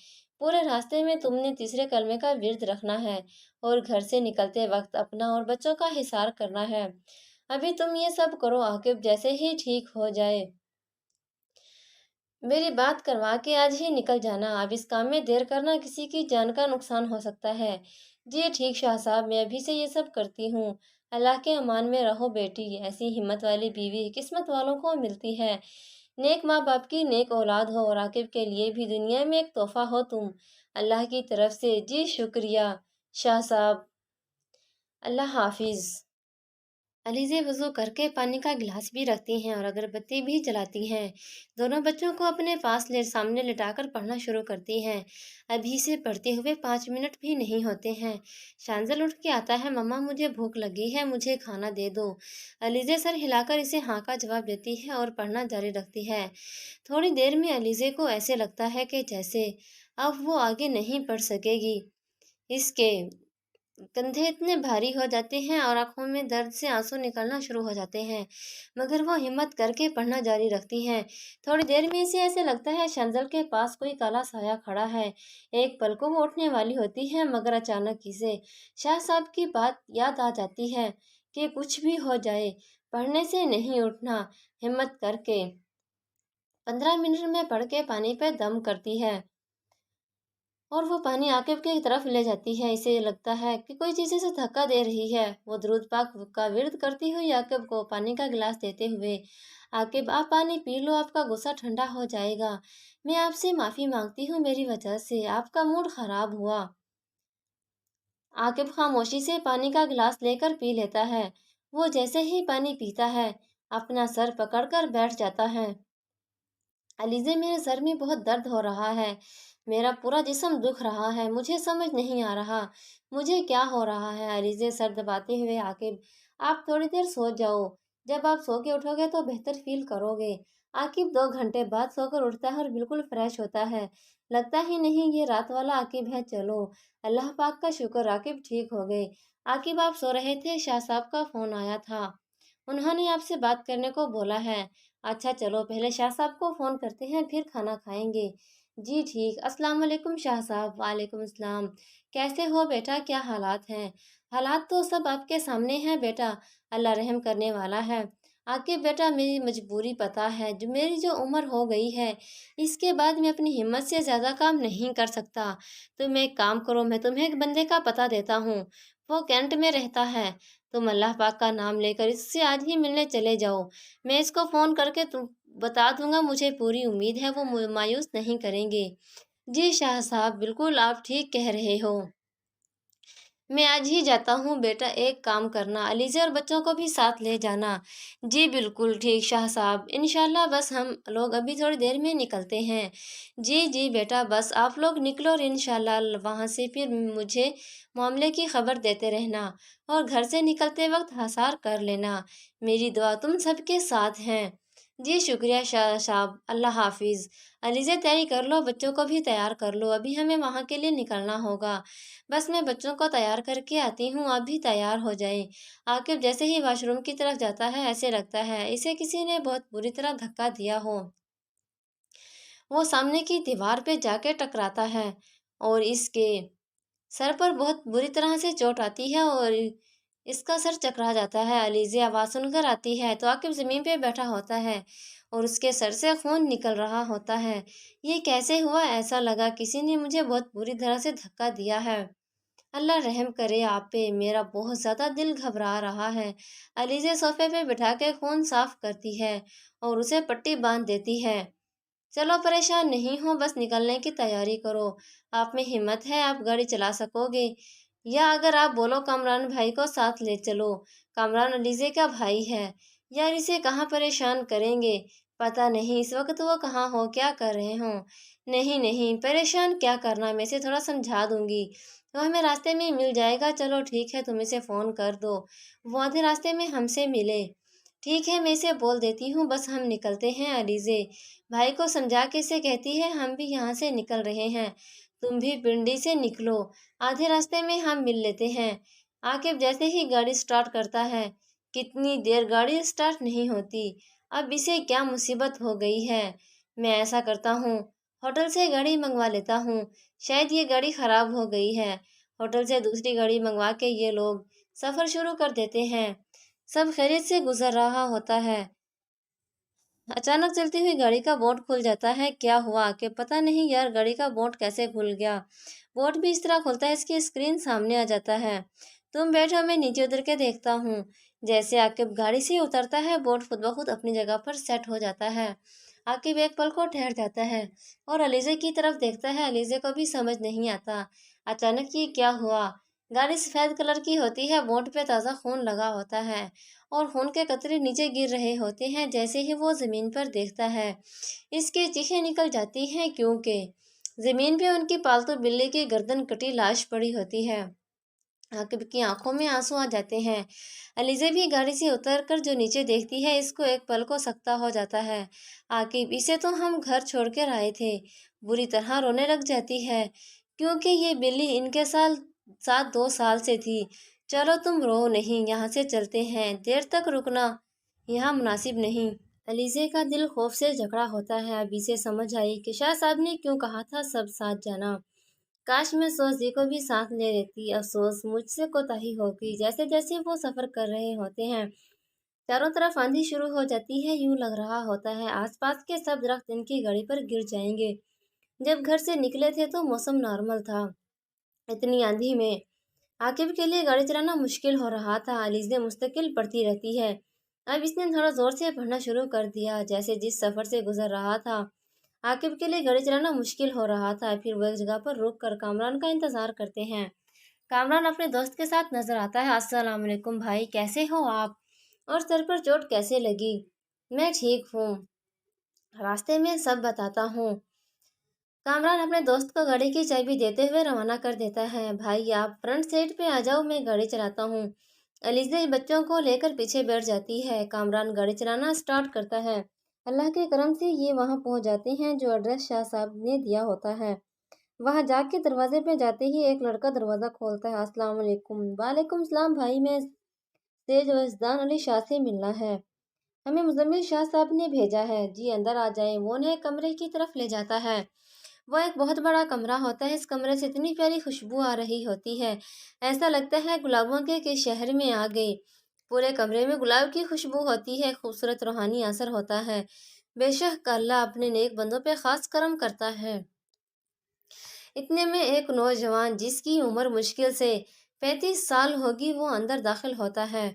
पूरे रास्ते में तुमने तीसरे कलमे का विर्द रखना है और घर से निकलते वक्त अपना और बच्चों का हिसार करना है। अभी तुम ये सब करो, आकिब जैसे ही ठीक हो जाए मेरी बात करवा के आज ही निकल जाना। अब इस काम में देर करना, किसी की जान का नुकसान हो सकता है। जी ठीक शाह साहब, मैं अभी से ये सब करती हूँ। अल्लाह के अमान में रहो बेटी, ऐसी हिम्मत वाली बीवी किस्मत वालों को मिलती है। नेक माँ बाप की नेक औलाद हो और आकिब के लिए भी दुनिया में एक तोहफा हो तुम, अल्लाह की तरफ से। जी शुक्रिया शाह साहब, अल्लाह हाफिज। अलीज़े वज़ू करके पानी का गिलास भी रखती हैं और अगरबत्ती भी जलाती हैं। दोनों बच्चों को अपने पास सामने लिटाकर पढ़ना शुरू करती हैं। अभी से पढ़ते हुए 5 मिनट भी नहीं होते हैं। शांजल उठ के आता है, मम्मा मुझे भूख लगी है, मुझे खाना दे दो। अलीज़े सर हिलाकर इसे हाँ का जवाब देती है और पढ़ना जारी रखती है। थोड़ी देर में अलीज़े को ऐसे लगता है कि जैसे अब वो आगे नहीं पढ़ सकेगी। इसके कंधे इतने भारी हो जाते हैं और आंखों में दर्द से आंसू निकलना शुरू हो जाते हैं, मगर वो हिम्मत करके पढ़ना जारी रखती हैं। थोड़ी देर में इसे ऐसे लगता है शंजल के पास कोई काला साया खड़ा है। एक पल को वो उठने वाली होती है, मगर अचानक इसे शाह साहब की बात याद आ जाती है कि कुछ भी हो जाए पढ़ने से नहीं उठना। हिम्मत करके 15 मिनट में पढ़ के पानी पे दम करती है और वो पानी आकिब की तरफ ले जाती है। इसे लगता है कि कोई चीज़ इसे धक्का दे रही है। वो दुरूद पाक का विर्द करती हुई आकिब को पानी का गिलास देते हुए, आकिब आप पानी पी लो, आपका गुस्सा ठंडा हो जाएगा। मैं आपसे माफ़ी मांगती हूँ, मेरी वजह से आपका मूड खराब हुआ। आकिब खामोशी से पानी का गिलास लेकर पी लेता है। वो जैसे ही पानी पीता है अपना सर पकड़कर बैठ जाता है। अलीज़े, मेरे सर में बहुत दर्द हो रहा है, मेरा पूरा जिस्म दुख रहा है, मुझे समझ नहीं आ रहा मुझे क्या हो रहा है। अलीज़े सर दबाते हुए, आकिब आप थोड़ी देर सो जाओ, जब आप सो के उठोगे तो बेहतर फील करोगे। आकिब 2 घंटे बाद सोकर उठता है और बिल्कुल फ्रेश होता है। लगता ही नहीं ये रात वाला आकिब है। चलो अल्लाह पाक का शुक्र, आकिब ठीक हो गए। आकिब आप सो रहे थे, शाह साहब का फ़ोन आया था, उन्होंने आपसे बात करने को बोला है। अच्छा चलो पहले शाह साहब को फ़ोन करते हैं, फिर खाना खाएंगे। जी ठीक। अस्सलाम वालेकुम शाह साहब। वालेकुम अस्सलाम। कैसे हो बेटा, क्या हालात हैं? हालात तो सब आपके सामने हैं बेटा, अल्लाह रहम करने वाला है। आके बेटा मेरी मजबूरी पता है, जो मेरी जो उम्र हो गई है इसके बाद मैं अपनी हिम्मत से ज़्यादा काम नहीं कर सकता। तुम एक काम करो, मैं तुम्हें एक बंदे का पता देता हूँ, वो कैंट में रहता है। तुम अल्लाह पाक का नाम लेकर इससे आज ही मिलने चले जाओ। मैं इसको फ़ोन करके तुम बता दूंगा, मुझे पूरी उम्मीद है वो मायूस नहीं करेंगे। जी शाह साहब, बिल्कुल आप ठीक कह रहे हो, मैं आज ही जाता हूँ बेटा। एक काम करना, अलीज़ा और बच्चों को भी साथ ले जाना। जी बिल्कुल ठीक शाह साहब, इंशाल्लाह बस हम लोग अभी थोड़ी देर में निकलते हैं। जी जी बेटा, बस आप लोग निकलो और इंशाल्लाह वहाँ से फिर मुझे मामले की खबर देते रहना और घर से निकलते वक्त हसार कर लेना। मेरी दुआ तुम सबके साथ हैं। जी शुक्रिया शाह साहब, अल्लाह हाफिज़। अलीज़ा तैयारी कर लो, बच्चों को भी तैयार कर लो, अभी हमें वहाँ के लिए निकलना होगा। बस मैं बच्चों को तैयार करके आती हूँ, आप भी तैयार हो जाएं। आकिब जैसे ही वॉशरूम की तरफ जाता है ऐसे लगता है इसे किसी ने बहुत बुरी तरह धक्का दिया हो। वो सामने की दीवार पे जाके टकराता है और इसके सर पर बहुत बुरी तरह से चोट आती है और इसका सर चकरा जाता है। अलीज़े आवाज़ सुनकर आती है तो आकिब ज़मीन पे बैठा होता है और उसके सर से खून निकल रहा होता है। ये कैसे हुआ? ऐसा लगा किसी ने मुझे बहुत बुरी तरह से धक्का दिया है। अल्लाह रहम करे आप पे, मेरा बहुत ज़्यादा दिल घबरा रहा है। अलीज़े सोफे पे बिठा के खून साफ करती है और उसे पट्टी बांध देती है। चलो परेशान नहीं हो, बस निकलने की तैयारी करो। आप में हिम्मत है, आप गाड़ी चला सकोगे? या अगर आप बोलो कामरान भाई को साथ ले चलो। कामरान अलीज़े का भाई है। यार इसे कहाँ परेशान करेंगे, पता नहीं इस वक्त वो कहाँ हो, क्या कर रहे हो। नहीं नहीं परेशान क्या करना, मैं इसे थोड़ा समझा दूंगी, वो हमें रास्ते में ही मिल जाएगा। चलो ठीक है, तुम इसे फ़ोन कर दो, वो आधे रास्ते में हमसे मिले। ठीक है, मैं इसे बोल देती हूँ, बस हम निकलते हैं। अलीज़े भाई को समझा के इसे कहती है, हम भी यहाँ से निकल रहे हैं, तुम भी पिंडी से निकलो, आधे रास्ते में हम मिल लेते हैं। عاقب جیسے ہی گاڑی سٹارٹ کرتا ہے، کتنی دیر گاڑی سٹارٹ نہیں ہوتی۔ اب اسے کیا مصیبت ہو گئی ہے؟ میں ایسا کرتا ہوں، ہوٹل سے گاڑی منگوا لیتا ہوں، شاید یہ گاڑی خراب ہو گئی ہے۔ ہوٹل سے دوسری گاڑی منگوا کے یہ لوگ سفر شروع کر دیتے ہیں۔ سب خیریت سے گزر رہا ہوتا ہے۔ اچانک چلتی ہوئی گاڑی کا بونٹ کھل جاتا ہے۔ کیا ہوا کہ پتہ نہیں یار، گاڑی کا بونٹ کیسے کھل گیا؟ بونٹ بھی اس طرح کھلتا ہے، اس کی اسکرین سامنے آ جاتا ہے۔ تم بیٹھو، میں نیچے اتر کے دیکھتا ہوں۔ جیسے عاقب گاڑی سے اترتا ہے، بونٹ خود بخود اپنی جگہ پر سیٹ ہو جاتا ہے۔ عاقب ایک پل کو ٹھہر جاتا ہے اور علیزے کی طرف دیکھتا ہے۔ علیزے کو بھی سمجھ نہیں آتا اچانک یہ کیا ہوا۔ گاڑی سفید کلر کی ہوتی ہے، بونٹ پہ تازہ خون لگا ہوتا ہے اور خون کے قطرے نیچے گر رہے ہوتے ہیں۔ جیسے ہی وہ زمین پر دیکھتا ہے، اس کی چیخیں نکل جاتی ہیں، کیونکہ زمین پہ ان کی پالتو بلی کی گردن کٹی لاش پڑی ہوتی ہے۔ عاقب کی آنکھوں میں آنسو آ جاتے ہیں۔ علیزے بھی گاڑی سے اتر کر جو نیچے دیکھتی ہے، اس کو ایک پل کو سکتا ہو جاتا ہے۔ عاقب، اسے تو ہم گھر چھوڑ کر آئے تھے۔ بری طرح رونے لگ جاتی ہے، کیونکہ یہ بلی ان کے ساتھ 2 سال سے تھی۔ چلو تم رو نہیں، یہاں سے چلتے ہیں، دیر تک رکنا یہاں مناسب نہیں۔ علیزے کا دل خوف سے جکڑا ہوتا ہے۔ اب اسے سمجھ آئی کہ شاہ صاحب نے کیوں کہا تھا سب ساتھ جانا۔ کاش میں سوزی کو بھی ساتھ لے لیتی، افسوس مجھ سے کوتاہی ہوگی۔ جیسے جیسے وہ سفر کر رہے ہوتے ہیں، چاروں طرف آندھی شروع ہو جاتی ہے۔ یوں لگ رہا ہوتا ہے آس پاس کے سب درخت ان کی گاڑی پر گر جائیں گے۔ جب گھر سے نکلے تھے تو موسم نارمل تھا، اتنی آندھی میں عاقب کے لیے گاڑی چلانا مشکل ہو رہا تھا۔ علیزے مستقل پڑھتی رہتی ہے۔ اب اس نے تھوڑا زور سے پڑھنا شروع کر دیا۔ جیسے جس سفر سے گزر رہا تھا، عاقب کے لیے گاڑی چلانا مشکل ہو رہا تھا۔ پھر وہ ایک جگہ پر رک کر کامران کا انتظار کرتے ہیں۔ کامران اپنے دوست کے ساتھ نظر آتا ہے۔ السلام علیکم بھائی، کیسے ہو آپ؟ اور سر پر چوٹ کیسے لگی؟ میں ٹھیک ہوں، راستے میں سب بتاتا ہوں۔ کامران اپنے دوست کو گاڑی کی چابی دیتے ہوئے روانہ کر دیتا ہے۔ بھائی آپ فرنٹ سیٹ پہ آ جاؤ، میں گاڑی چلاتا ہوں۔ علیزے بچوں کو لے کر پیچھے بیٹھ جاتی ہے۔ کامران گاڑی چلانا سٹارٹ کرتا ہے۔ اللہ کے کرم سے یہ وہاں پہنچ جاتے ہیں جو ایڈریس شاہ صاحب نے دیا ہوتا ہے۔ وہاں جا کے دروازے پہ جاتے ہی ایک لڑکا دروازہ کھولتا ہے۔ السلام علیکم۔ وعلیکم السلام بھائی، میں سیج وجدان علی شاہ سے ملنا ہے، ہمیں مزمل شاہ صاحب نے بھیجا ہے۔ جی اندر آ جائیں۔ وہ انہیں ایک کمرے کی طرف لے جاتا ہے۔ وہ ایک بہت بڑا کمرہ ہوتا ہے۔ اس کمرے سے اتنی پیاری خوشبو آ رہی ہوتی ہے، ایسا لگتا ہے گلابوں کے شہر میں آ گئے۔ پورے کمرے میں گلاب کی خوشبو ہوتی ہے، خوبصورت روحانی اثر ہوتا ہے۔ بے شک اللہ اپنے نیک بندوں پہ خاص کرم کرتا ہے۔ اتنے میں ایک نوجوان جس کی عمر مشکل سے 35 سال ہوگی، وہ اندر داخل ہوتا ہے۔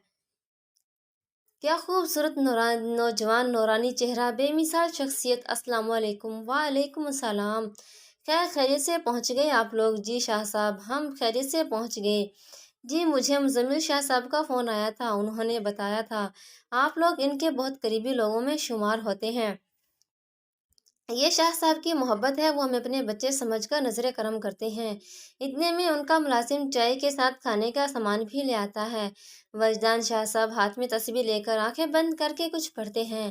کیا خوبصورت نوجوان، نورانی چہرہ، بے مثال شخصیت۔ السلام علیکم۔ وعلیکم السلام۔ خیریت سے پہنچ گئے آپ لوگ؟ جی شاہ صاحب، ہم خیریت سے پہنچ گئے۔ جی مجھے مزمل شاہ صاحب کا فون آیا تھا، انہوں نے بتایا تھا آپ لوگ ان کے بہت قریبی لوگوں میں شمار ہوتے ہیں۔ یہ شاہ صاحب کی محبت ہے، وہ ہمیں اپنے بچے سمجھ کر نظر کرم کرتے ہیں۔ اتنے میں ان کا ملازم چائے کے ساتھ کھانے کا سامان بھی لے آتا ہے۔ وجدان شاہ صاحب ہاتھ میں تسبیح لے کر آنکھیں بند کر کے کچھ پڑھتے ہیں۔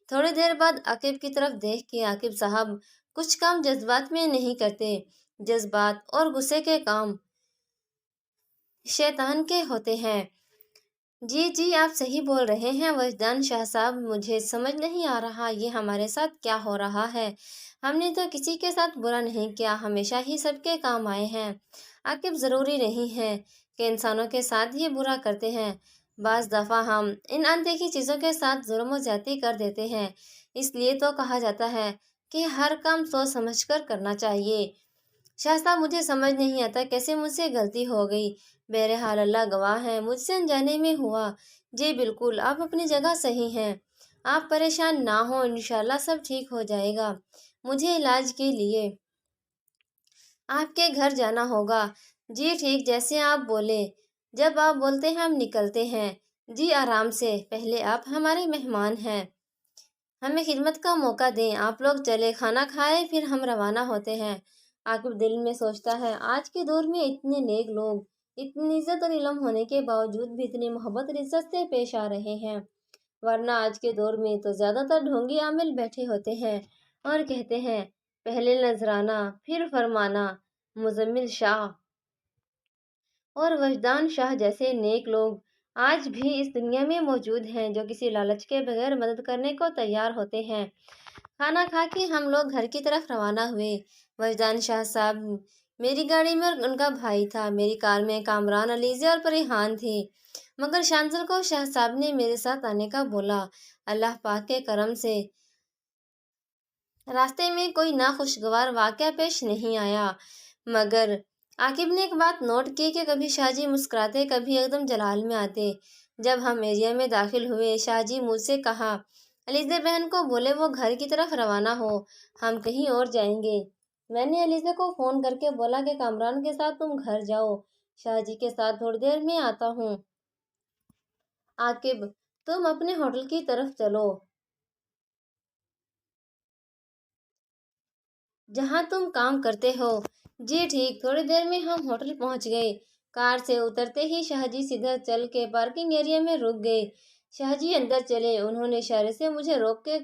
تھوڑی دیر بعد عاقب کی طرف دیکھ کے، عاقب صاحب کچھ کام جذبات میں نہیں کرتے، جذبات اور غصے کے کام شیطان کے ہوتے ہیں۔ جی جی آپ صحیح بول رہے ہیں وجدان شاہ صاحب، مجھے سمجھ نہیں آ رہا یہ ہمارے ساتھ کیا ہو رہا ہے۔ ہم نے تو کسی کے ساتھ برا نہیں کیا، ہمیشہ ہی سب کے کام آئے ہیں۔ عاقب ضروری نہیں ہے کہ انسانوں کے ساتھ ہی برا کرتے ہیں، بعض دفعہ ہم ان اندیکھی چیزوں کے ساتھ ظلم و زیادتی کر دیتے ہیں۔ اس لیے تو کہا جاتا ہے کہ ہر کام سوچ سمجھ کر کرنا چاہیے۔ شاہ صاحب مجھے سمجھ نہیں آتا کیسے مجھ سے غلطی ہو گئی، بہرحال اللہ گواہ ہے مجھ سے انجانے میں ہوا۔ جی بالکل، آپ اپنی جگہ صحیح ہیں، آپ پریشان نہ ہوں، انشاءاللہ سب ٹھیک ہو جائے گا۔ مجھے علاج کے لیے آپ کے گھر جانا ہوگا۔ جی ٹھیک، جیسے آپ بولے، جب آپ بولتے ہیں ہم نکلتے ہیں۔ جی آرام سے، پہلے آپ ہمارے مہمان ہیں، ہمیں خدمت کا موقع دیں۔ آپ لوگ چلے کھانا کھائیں، پھر ہم روانہ ہوتے ہیں۔ عاقب دل میں سوچتا ہے آج کے دور میں اتنے نیک لوگ اتنی عزت اور علم ہونے کے باوجود بھی اتنی محبت اور عزت سے پیش آ رہے ہیں، ورنہ آج کے دور میں تو زیادہ تر ڈھونگی عامل بیٹھے ہوتے ہیں اور کہتے ہیں پہلے نذرانہ پھر فرمانہ۔ مزمل شاہ اور وجدان شاہ جیسے نیک لوگ آج بھی اس دنیا میں موجود ہیں جو کسی لالچ کے بغیر مدد کرنے کو تیار ہوتے ہیں۔ کھانا کھا کے ہم لوگ گھر کی طرف روانہ ہوئے۔ وجدان شاہ صاحب میری گاڑی میں اور ان کا بھائی تھا، میری کار میں کامران، علیزے اور پریحان تھی، مگر شانزل کو شاہ صاحب نے میرے ساتھ آنے کا بولا۔ اللہ پاک کے کرم سے راستے میں کوئی ناخوشگوار واقعہ پیش نہیں آیا، مگر عاقب نے ایک بات نوٹ کی کہ کبھی شاہ جی مسکراتے، کبھی ایک دم جلال میں آتے۔ جب ہم ایریا میں داخل ہوئے، شاہ جی مجھ سے کہا، علیزے بہن کو بولے وہ گھر کی طرف روانہ ہو، ہم کہیں اور جائیں گے۔ میں نے علیزے کو فون کر کے بولا کہ کامران کے ساتھ تم گھر جاؤ، شاہ جی کے ساتھ تھوڑی دیر میں آتا ہوں۔ عاقب تم اپنے ہوٹل کی طرف چلو جہاں تم کام کرتے ہو۔ جی ٹھیک۔ تھوڑی دیر میں ہم ہوٹل پہنچ گئے۔ کار سے اترتے ہی شاہ جی سیدھا چل کے پارکنگ ایریا میں رک گئے۔ شاہ جی اندر چلے، انہوں نے اشارے سے مجھے روک کے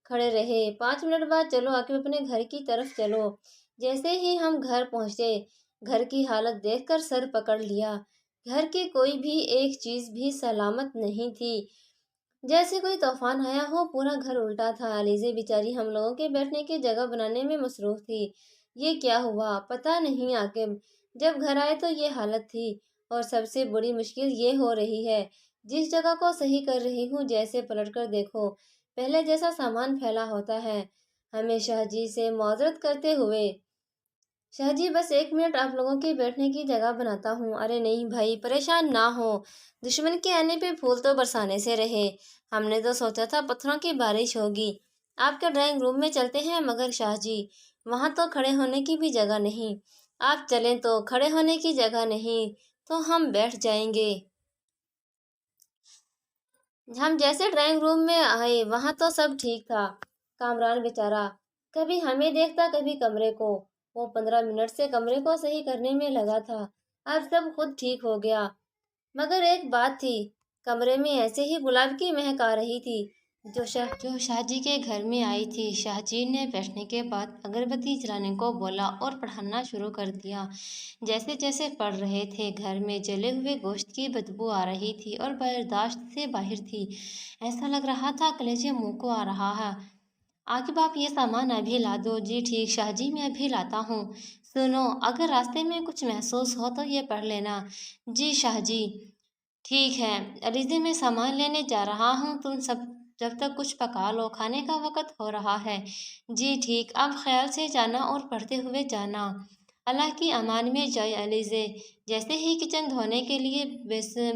کھڑے رہے۔ 5 منٹ بعد چلو عاقب اپنے گھر کی طرف چلو۔ جیسے ہی ہم گھر پہنچے، گھر کی حالت دیکھ کر سر پکڑ لیا۔ گھر کی کوئی بھی ایک چیز بھی سلامت نہیں تھی، جیسے کوئی طوفان آیا ہو، پورا گھر الٹا تھا۔ علیزے بیچاری ہم لوگوں کے بیٹھنے کی جگہ بنانے میں مصروف تھی۔ یہ کیا ہوا پتہ نہیں عاقب، جب گھر آئے تو یہ حالت تھی، اور سب سے بڑی مشکل یہ ہو رہی ہے، جس جگہ کو صحیح کر رہی ہوں جیسے پلٹ کر دیکھو پہلے جیسا سامان پھیلا ہوتا ہے۔ ہمیں شاہ جی سے معذرت کرتے ہوئے، شاہ جی بس 1 منٹ آپ لوگوں کی بیٹھنے کی جگہ بناتا ہوں۔ ارے نہیں بھائی، پریشان نہ ہو، دشمن کے آنے پہ پھول تو برسانے سے رہے، ہم نے تو سوچا تھا پتھروں کی بارش ہوگی۔ آپ کے ڈرائنگ روم میں چلتے ہیں، مگر شاہ جی وہاں تو کھڑے ہونے کی بھی جگہ نہیں، آپ چلیں تو کھڑے ہونے کی جگہ نہیں، تو ہم بیٹھ جائیں گے۔ ہم جیسے ڈرائنگ روم میں آئے وہاں تو سب ٹھیک تھا۔ کامران بیچارہ کبھی ہمیں دیکھتا کبھی کمرے کو، وہ 15 منٹ سے کمرے کو صحیح کرنے میں لگا تھا۔ اب سب خود ٹھیک ہو گیا، مگر ایک بات تھی، کمرے میں ایسے ہی گلاب کی مہک آ رہی تھی جو شاہ جی کے گھر میں آئی تھی۔ شاہ جی نے بیٹھنے کے بعد اگربتی جلانے کو بولا اور پڑھانا شروع کر دیا۔ جیسے جیسے پڑھ رہے تھے، گھر میں جلے ہوئے گوشت کی بدبو آ رہی تھی اور برداشت سے باہر تھی۔ ایسا لگ رہا تھا کلیجے منہ کو آ رہا ہے۔ عاقب آپ یہ سامان ابھی لا دو۔ جی ٹھیک شاہ جی، میں ابھی لاتا ہوں۔ سنو، اگر راستے میں کچھ محسوس ہو تو یہ پڑھ لینا۔ جی شاہ جی ٹھیک ہے۔ علیزے میں سامان لینے جا رہا ہوں، تم سب جب تک کچھ پکا لو، کھانے کا وقت ہو رہا ہے۔ جی ٹھیک، اب خیال سے جانا اور پڑھتے ہوئے جانا۔ اللہ کی امان میں جائے۔ علیزے جیسے ہی کچن دھونے کے لیے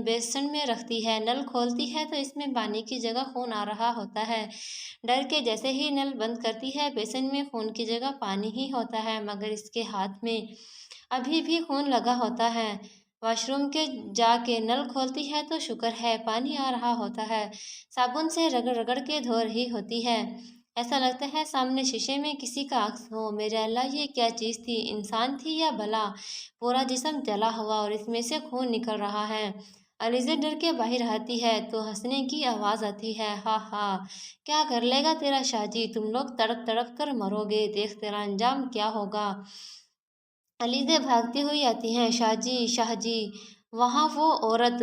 بیسن میں رکھتی ہے، نل کھولتی ہے تو اس میں پانی کی جگہ خون آ رہا ہوتا ہے۔ ڈر کے جیسے ہی نل بند کرتی ہے، بیسن میں خون کی جگہ پانی ہی ہوتا ہے، مگر اس کے ہاتھ میں ابھی بھی خون لگا ہوتا ہے۔ واش روم کے جا کے نل کھولتی ہے تو شکر ہے پانی آ رہا ہوتا ہے، صابن سے رگڑ رگڑ کے دھو رہی ہوتی ہے۔ ایسا لگتا ہے سامنے شیشے میں کسی کا عکس ہو۔ میرے اللہ، یہ کیا چیز تھی، انسان تھی یا بلا؟ پورا جسم جلا ہوا اور اس میں سے خون نکل رہا ہے۔ علیزے ڈر کے باہر آتی ہے تو ہنسنے کی آواز آتی ہے، ہا ہا، کیا کر لے گا تیرا شاہ جی، تم لوگ تڑپ تڑپ کر مرو گے، دیکھ تیرا انجام کیا ہوگا۔ علیزے بھاگتی ہوئی آتی ہیں، شاہ جی، شاہ جی، وہاں وہ عورت۔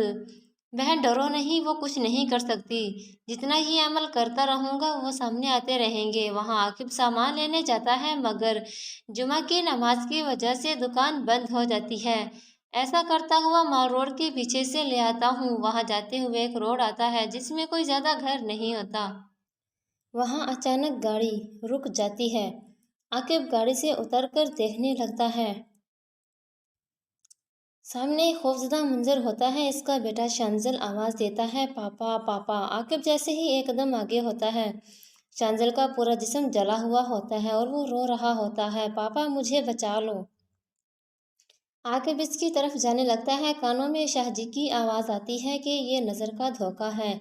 بہن ڈرو نہیں، وہ کچھ نہیں کر سکتی، جتنا یہ عمل کرتا رہوں گا وہ سامنے آتے رہیں گے۔ وہاں عاقب سامان لینے جاتا ہے، مگر جمعہ کی نماز کی وجہ سے دکان بند ہو جاتی ہے۔ ایسا کرتا ہوا مال روڈ کے پیچھے سے لے آتا ہوں۔ وہاں جاتے ہوئے ایک روڈ آتا ہے جس میں کوئی زیادہ گھر نہیں ہوتا۔ وہاں اچانک گاڑی رک جاتی ہے۔ عاقب گاڑی سے اتر کر دیکھنے لگتا ہے، سامنے ایک خوفزدہ منظر ہوتا ہے۔ اس کا بیٹا شانزل آواز دیتا ہے، پاپا پاپا۔ عاقب جیسے ہی ایک قدم آگے ہوتا ہے، شانزل کا پورا جسم جلا ہوا ہوتا ہے اور وہ رو رہا ہوتا ہے، پاپا مجھے بچا لو۔ عاقب اس کی طرف جانے لگتا ہے، کانوں میں شاہ جی کی آواز آتی ہے کہ یہ نظر کا دھوکہ ہے۔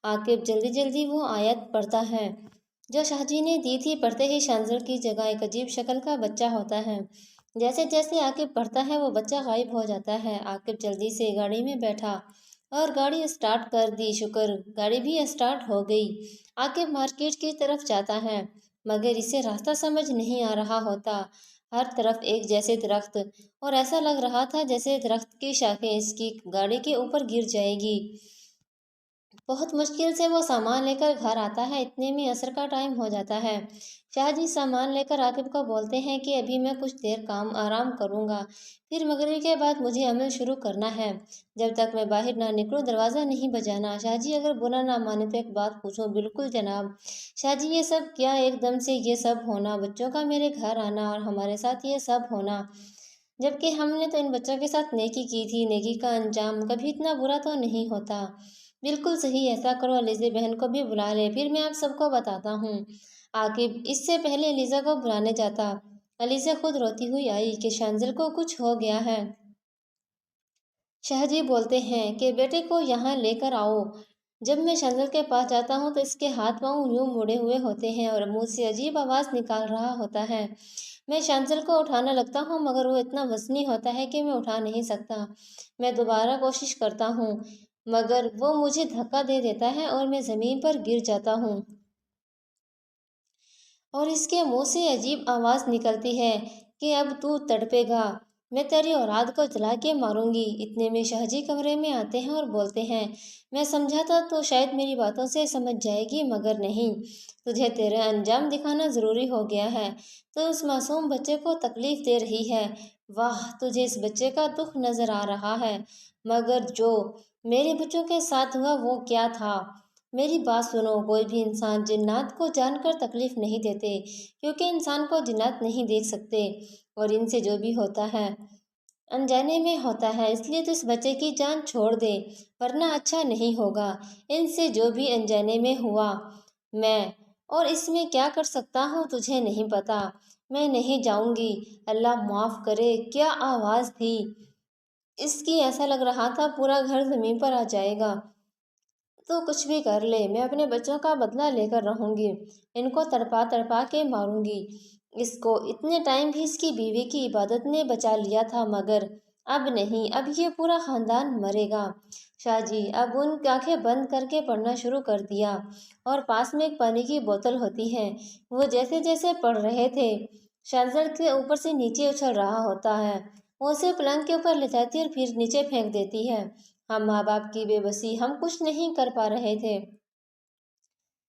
عاقب جلدی جلدی وہ آیت پڑھتا ہے جو شاہ جی نے دی تھی۔ پڑھتے ہی شانزل کی جگہ ایک عجیب شکل کا بچہ ہوتا ہے۔ جیسے جیسے عاقب پڑھتا ہے وہ بچہ غائب ہو جاتا ہے۔ عاقب جلدی سے گاڑی میں بیٹھا اور گاڑی اسٹارٹ کر دی۔ شکر، گاڑی بھی اسٹارٹ ہو گئی۔ عاقب مارکیٹ کی طرف جاتا ہے، مگر اسے راستہ سمجھ نہیں آ رہا ہوتا۔ हर तरफ एक जैसे दरख्त, और ऐसा लग रहा था जैसे दरख्त की शाखें इसकी गाड़ी के ऊपर गिर जाएगी। बहुत मुश्किल से वो सामान लेकर घर आता है, इतने में असर का टाइम हो जाता है। शाहजी सामान लेकर आकिब को बोलते हैं कि अभी मैं कुछ देर काम आराम करूंगा, फिर मगरिब के बाद मुझे अमल शुरू करना है। जब तक मैं बाहर ना निकलूं दरवाज़ा नहीं बजाना। शाहजी अगर बुरा ना माने तो एक बात पूछूं? बिल्कुल जनाब। शाहजी ये सब क्या? एकदम से ये सब होना, बच्चों का मेरे घर आना और हमारे साथ ये सब होना, जबकि हमने तो इन बच्चों के साथ नेकी की थी। नेकी का अंजाम कभी इतना बुरा तो नहीं होता। बिल्कुल सही, ऐसा करो, अलीज़ा बहन को भी बुला ले, फिर मैं आप सबको बताता हूँ। आकिब इससे पहले अलीज़ा को बुलाने जाता, अलीज़ा खुद रोती हुई आई कि शांजिल को कुछ हो गया है। शाहजी बोलते हैं कि बेटे को यहाँ लेकर आओ। जब मैं शांजिल के पास जाता हूँ तो इसके हाथ पांव यूं मुड़े हुए होते हैं और मुंह से अजीब आवाज़ निकाल रहा होता है। मैं शांजिल को उठाने लगता हूँ मगर वो इतना वजनी होता है कि मैं उठा नहीं सकता। मैं दोबारा कोशिश करता हूँ मगर वो मुझे धक्का दे देता है और मैं ज़मीन पर गिर जाता हूँ और इसके मुंह से अजीब आवाज़ निकलती है कि अब तू तड़पेगा, मैं तेरी औलाद को जला के मारूंगी। इतने में शाहजी कमरे में आते हैं और बोलते हैं, मैं समझा था तो शायद मेरी बातों से समझ जाएगी मगर नहीं, तुझे तेरा अंजाम दिखाना ज़रूरी हो गया है। तो उस मासूम बच्चे को तकलीफ़ दे रही है। वाह, तुझे इस बच्चे का दुख नज़र आ रहा है, मगर जो मेरे बच्चों के साथ हुआ वो क्या था? मेरी बात सुनो, कोई भी इंसान जिन्नात को जानकर तकलीफ नहीं देते, क्योंकि इंसान को जिन्नात नहीं देख सकते और इनसे जो भी होता है अनजाने में होता है। इसलिए तो इस बच्चे की जान छोड़ दे, वरना अच्छा नहीं होगा। इनसे जो भी अनजाने में हुआ, मैं और इसमें क्या कर सकता हूँ तुझे नहीं पता। मैं नहीं जाऊंगी, अल्लाह माफ़ करे। क्या आवाज़ थी इसकी! ऐसा लग रहा था पूरा घर ज़मीन पर आ जाएगा। तो कुछ भी कर ले, मैं अपने बच्चों का बदला लेकर रहूंगी, इनको तड़पा तड़पा के मारूंगी। इसको इतने टाइम भी इसकी बीवी की इबादत ने बचा लिया था मगर अब नहीं, अब ये पूरा खानदान मरेगा। शाहजी अब उन आंखें बंद करके पढ़ना शुरू कर दिया और पास में एक पानी की बोतल होती है, वो जैसे जैसे पढ़ रहे थे शानजर के ऊपर से नीचे उछल रहा होता है। वो उसे पलंग के ऊपर ले जाती और फिर नीचे फेंक देती है। हम माँ बाप की बेबसी, हम कुछ नहीं कर पा रहे थे।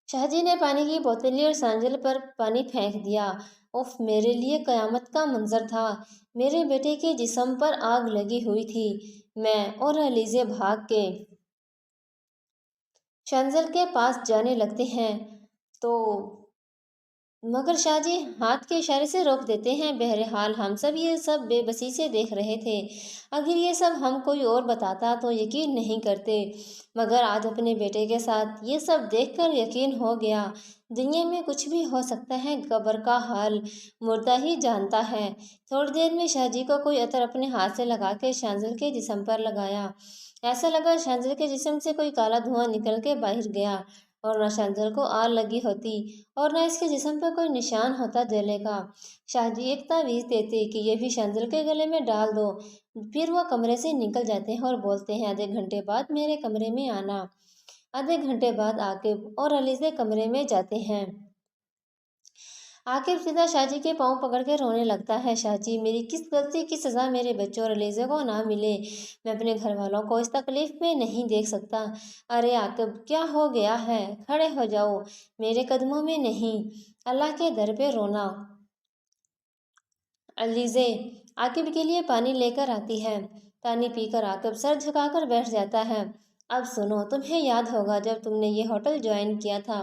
शाहजी ने पानी की बोतल ली और सांजल पर पानी फेंक दिया। उफ, मेरे लिए कयामत का मंजर था। मेरे बेटे के जिस्म पर आग लगी हुई थी। मैं और अलीज़े भाग के शंजल के पास जाने लगते हैं तो मगर शाहजी हाथ के इशारे से रोक देते हैं। बहरहाल हम सब ये सब बेबसी से देख रहे थे। अगर ये सब हम कोई और बताता तो यकीन नहीं करते, मगर आज अपने बेटे के साथ ये सब देखकर यकीन हो गया। दुनिया में कुछ भी हो सकता है, कब्र का हाल मुर्दा ही जानता है। थोड़ी देर में शाहजी को कोई अतर अपने हाथ से लगा के शांजल के जिस्म पर लगाया। ऐसा लगा शांजल के जिस्म से कोई काला धुआं निकल के बाहर गया और न शांजल को आग लगी होती और न इसके जिस्म पर कोई निशान होता जले का। शाहजी एक तावीज़ देते कि ये भी शांजल के गले में डाल दो। फिर वो कमरे से निकल जाते हैं और बोलते हैं, आधे घंटे बाद मेरे कमरे में आना। आधे घंटे बाद आकिब और अलीज़े कमरे में जाते हैं। आकिब सीधा शाहजी के पाँव पकड़ के रोने लगता है। शाहजी, मेरी किस गलती की सज़ा मेरे बच्चों और अलीज़े को ना मिले। मैं अपने घर वालों को इस तकलीफ़ में नहीं देख सकता। अरे आकिब, क्या हो गया है? खड़े हो जाओ, मेरे कदमों में नहीं, अल्लाह के दर पे रोना। अलीज़े आकिब के लिए पानी लेकर आती है। पानी पीकर आकिब सर झुकाकर बैठ जाता है। अब सुनो, तुम्हें याद होगा जब तुमने ये होटल ज्वाइन किया था,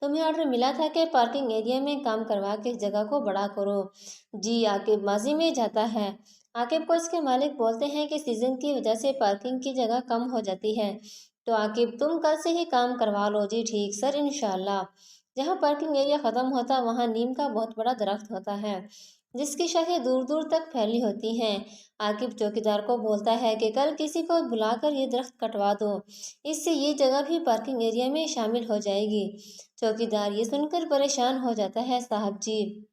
तुम्हें ऑर्डर मिला था कि पार्किंग एरिया में काम करवा के इस जगह को बड़ा करो। जी, आकिब माजी में जाता है। आकिब को इसके मालिक बोलते हैं कि सीजन की वजह से पार्किंग की जगह कम हो जाती है, तो आकिब तुम कल से ही काम करवा लो। जी ठीक सर, इंशाल्लाह। जहाँ पार्किंग एरिया ख़त्म होता वहाँ नीम का बहुत बड़ा दरख्त होता है, जिसकी शाखें दूर दूर तक फैली होती हैं। आकिब चौकीदार को बोलता है कि कल किसी को बुलाकर ये दरख्त कटवा दो, इससे ये जगह भी पार्किंग एरिया में शामिल हो जाएगी। चौकीदार ये सुनकर परेशान हो जाता है, साहब जी,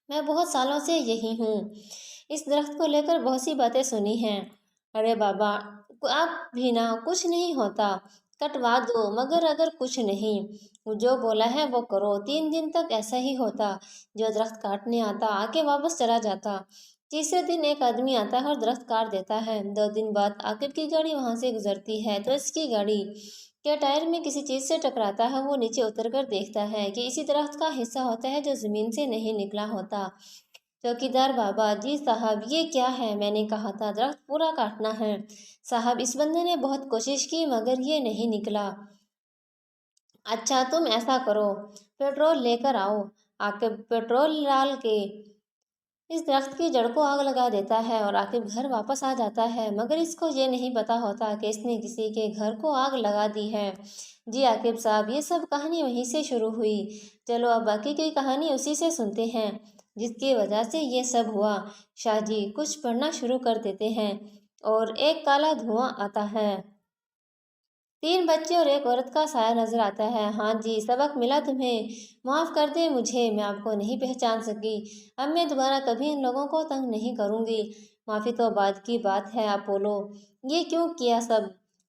मैं बहुत सालों से यही हूँ, इस दरख्त को लेकर बहुत सी बातें सुनी हैं। अरे बाबा, आप भी ना, कुछ नहीं होता, कटवा दो, मगर अगर कुछ नहीं, وہ جو بولا ہے وہ کرو۔ 3 دن تک ایسا ہی ہوتا، جو درخت کاٹنے آتا آکے واپس چلا جاتا۔ تیسرے دن ایک آدمی آتا ہے اور درخت کاٹ دیتا ہے۔ 2 دن بعد عاقب کی گاڑی وہاں سے گزرتی ہے تو اس کی گاڑی کے ٹائر میں کسی چیز سے ٹکراتا ہے۔ وہ نیچے اتر کر دیکھتا ہے کہ اسی درخت کا حصہ ہوتا ہے جو زمین سے نہیں نکلا ہوتا۔ چوکیدار بابا: جی صاحب، یہ کیا ہے؟ میں نے کہا تھا درخت پورا کاٹنا ہے۔ صاحب، اس بندے نے بہت کوشش کی مگر یہ نہیں نکلا۔ اچھا تم ایسا کرو، پیٹرول لے کر آؤ۔ عاقب پیٹرول ڈال کے اس درخت کی جڑ کو آگ لگا دیتا ہے اور عاقب گھر واپس آ جاتا ہے، مگر اس کو یہ نہیں پتا ہوتا کہ اس نے کسی کے گھر کو آگ لگا دی ہے۔ جی عاقب صاحب، یہ سب کہانی وہیں سے شروع ہوئی۔ چلو اب باقی کی کہانی اسی سے سنتے ہیں جس کی وجہ سے یہ سب ہوا۔ شاہ جی کچھ پڑھنا شروع کر دیتے ہیں اور ایک کالا دھواں آتا ہے۔ 3 بچے اور ایک عورت کا سایہ نظر آتا ہے۔ ہاں جی، سبق ملا تمہیں؟ معاف کر دیں مجھے، میں آپ کو نہیں پہچان سکی۔ اب میں دوبارہ کبھی ان لوگوں کو تنگ نہیں کروں گی۔ معافی تو بعد کی بات ہے اپولو۔ یہ کیوں کیا سب؟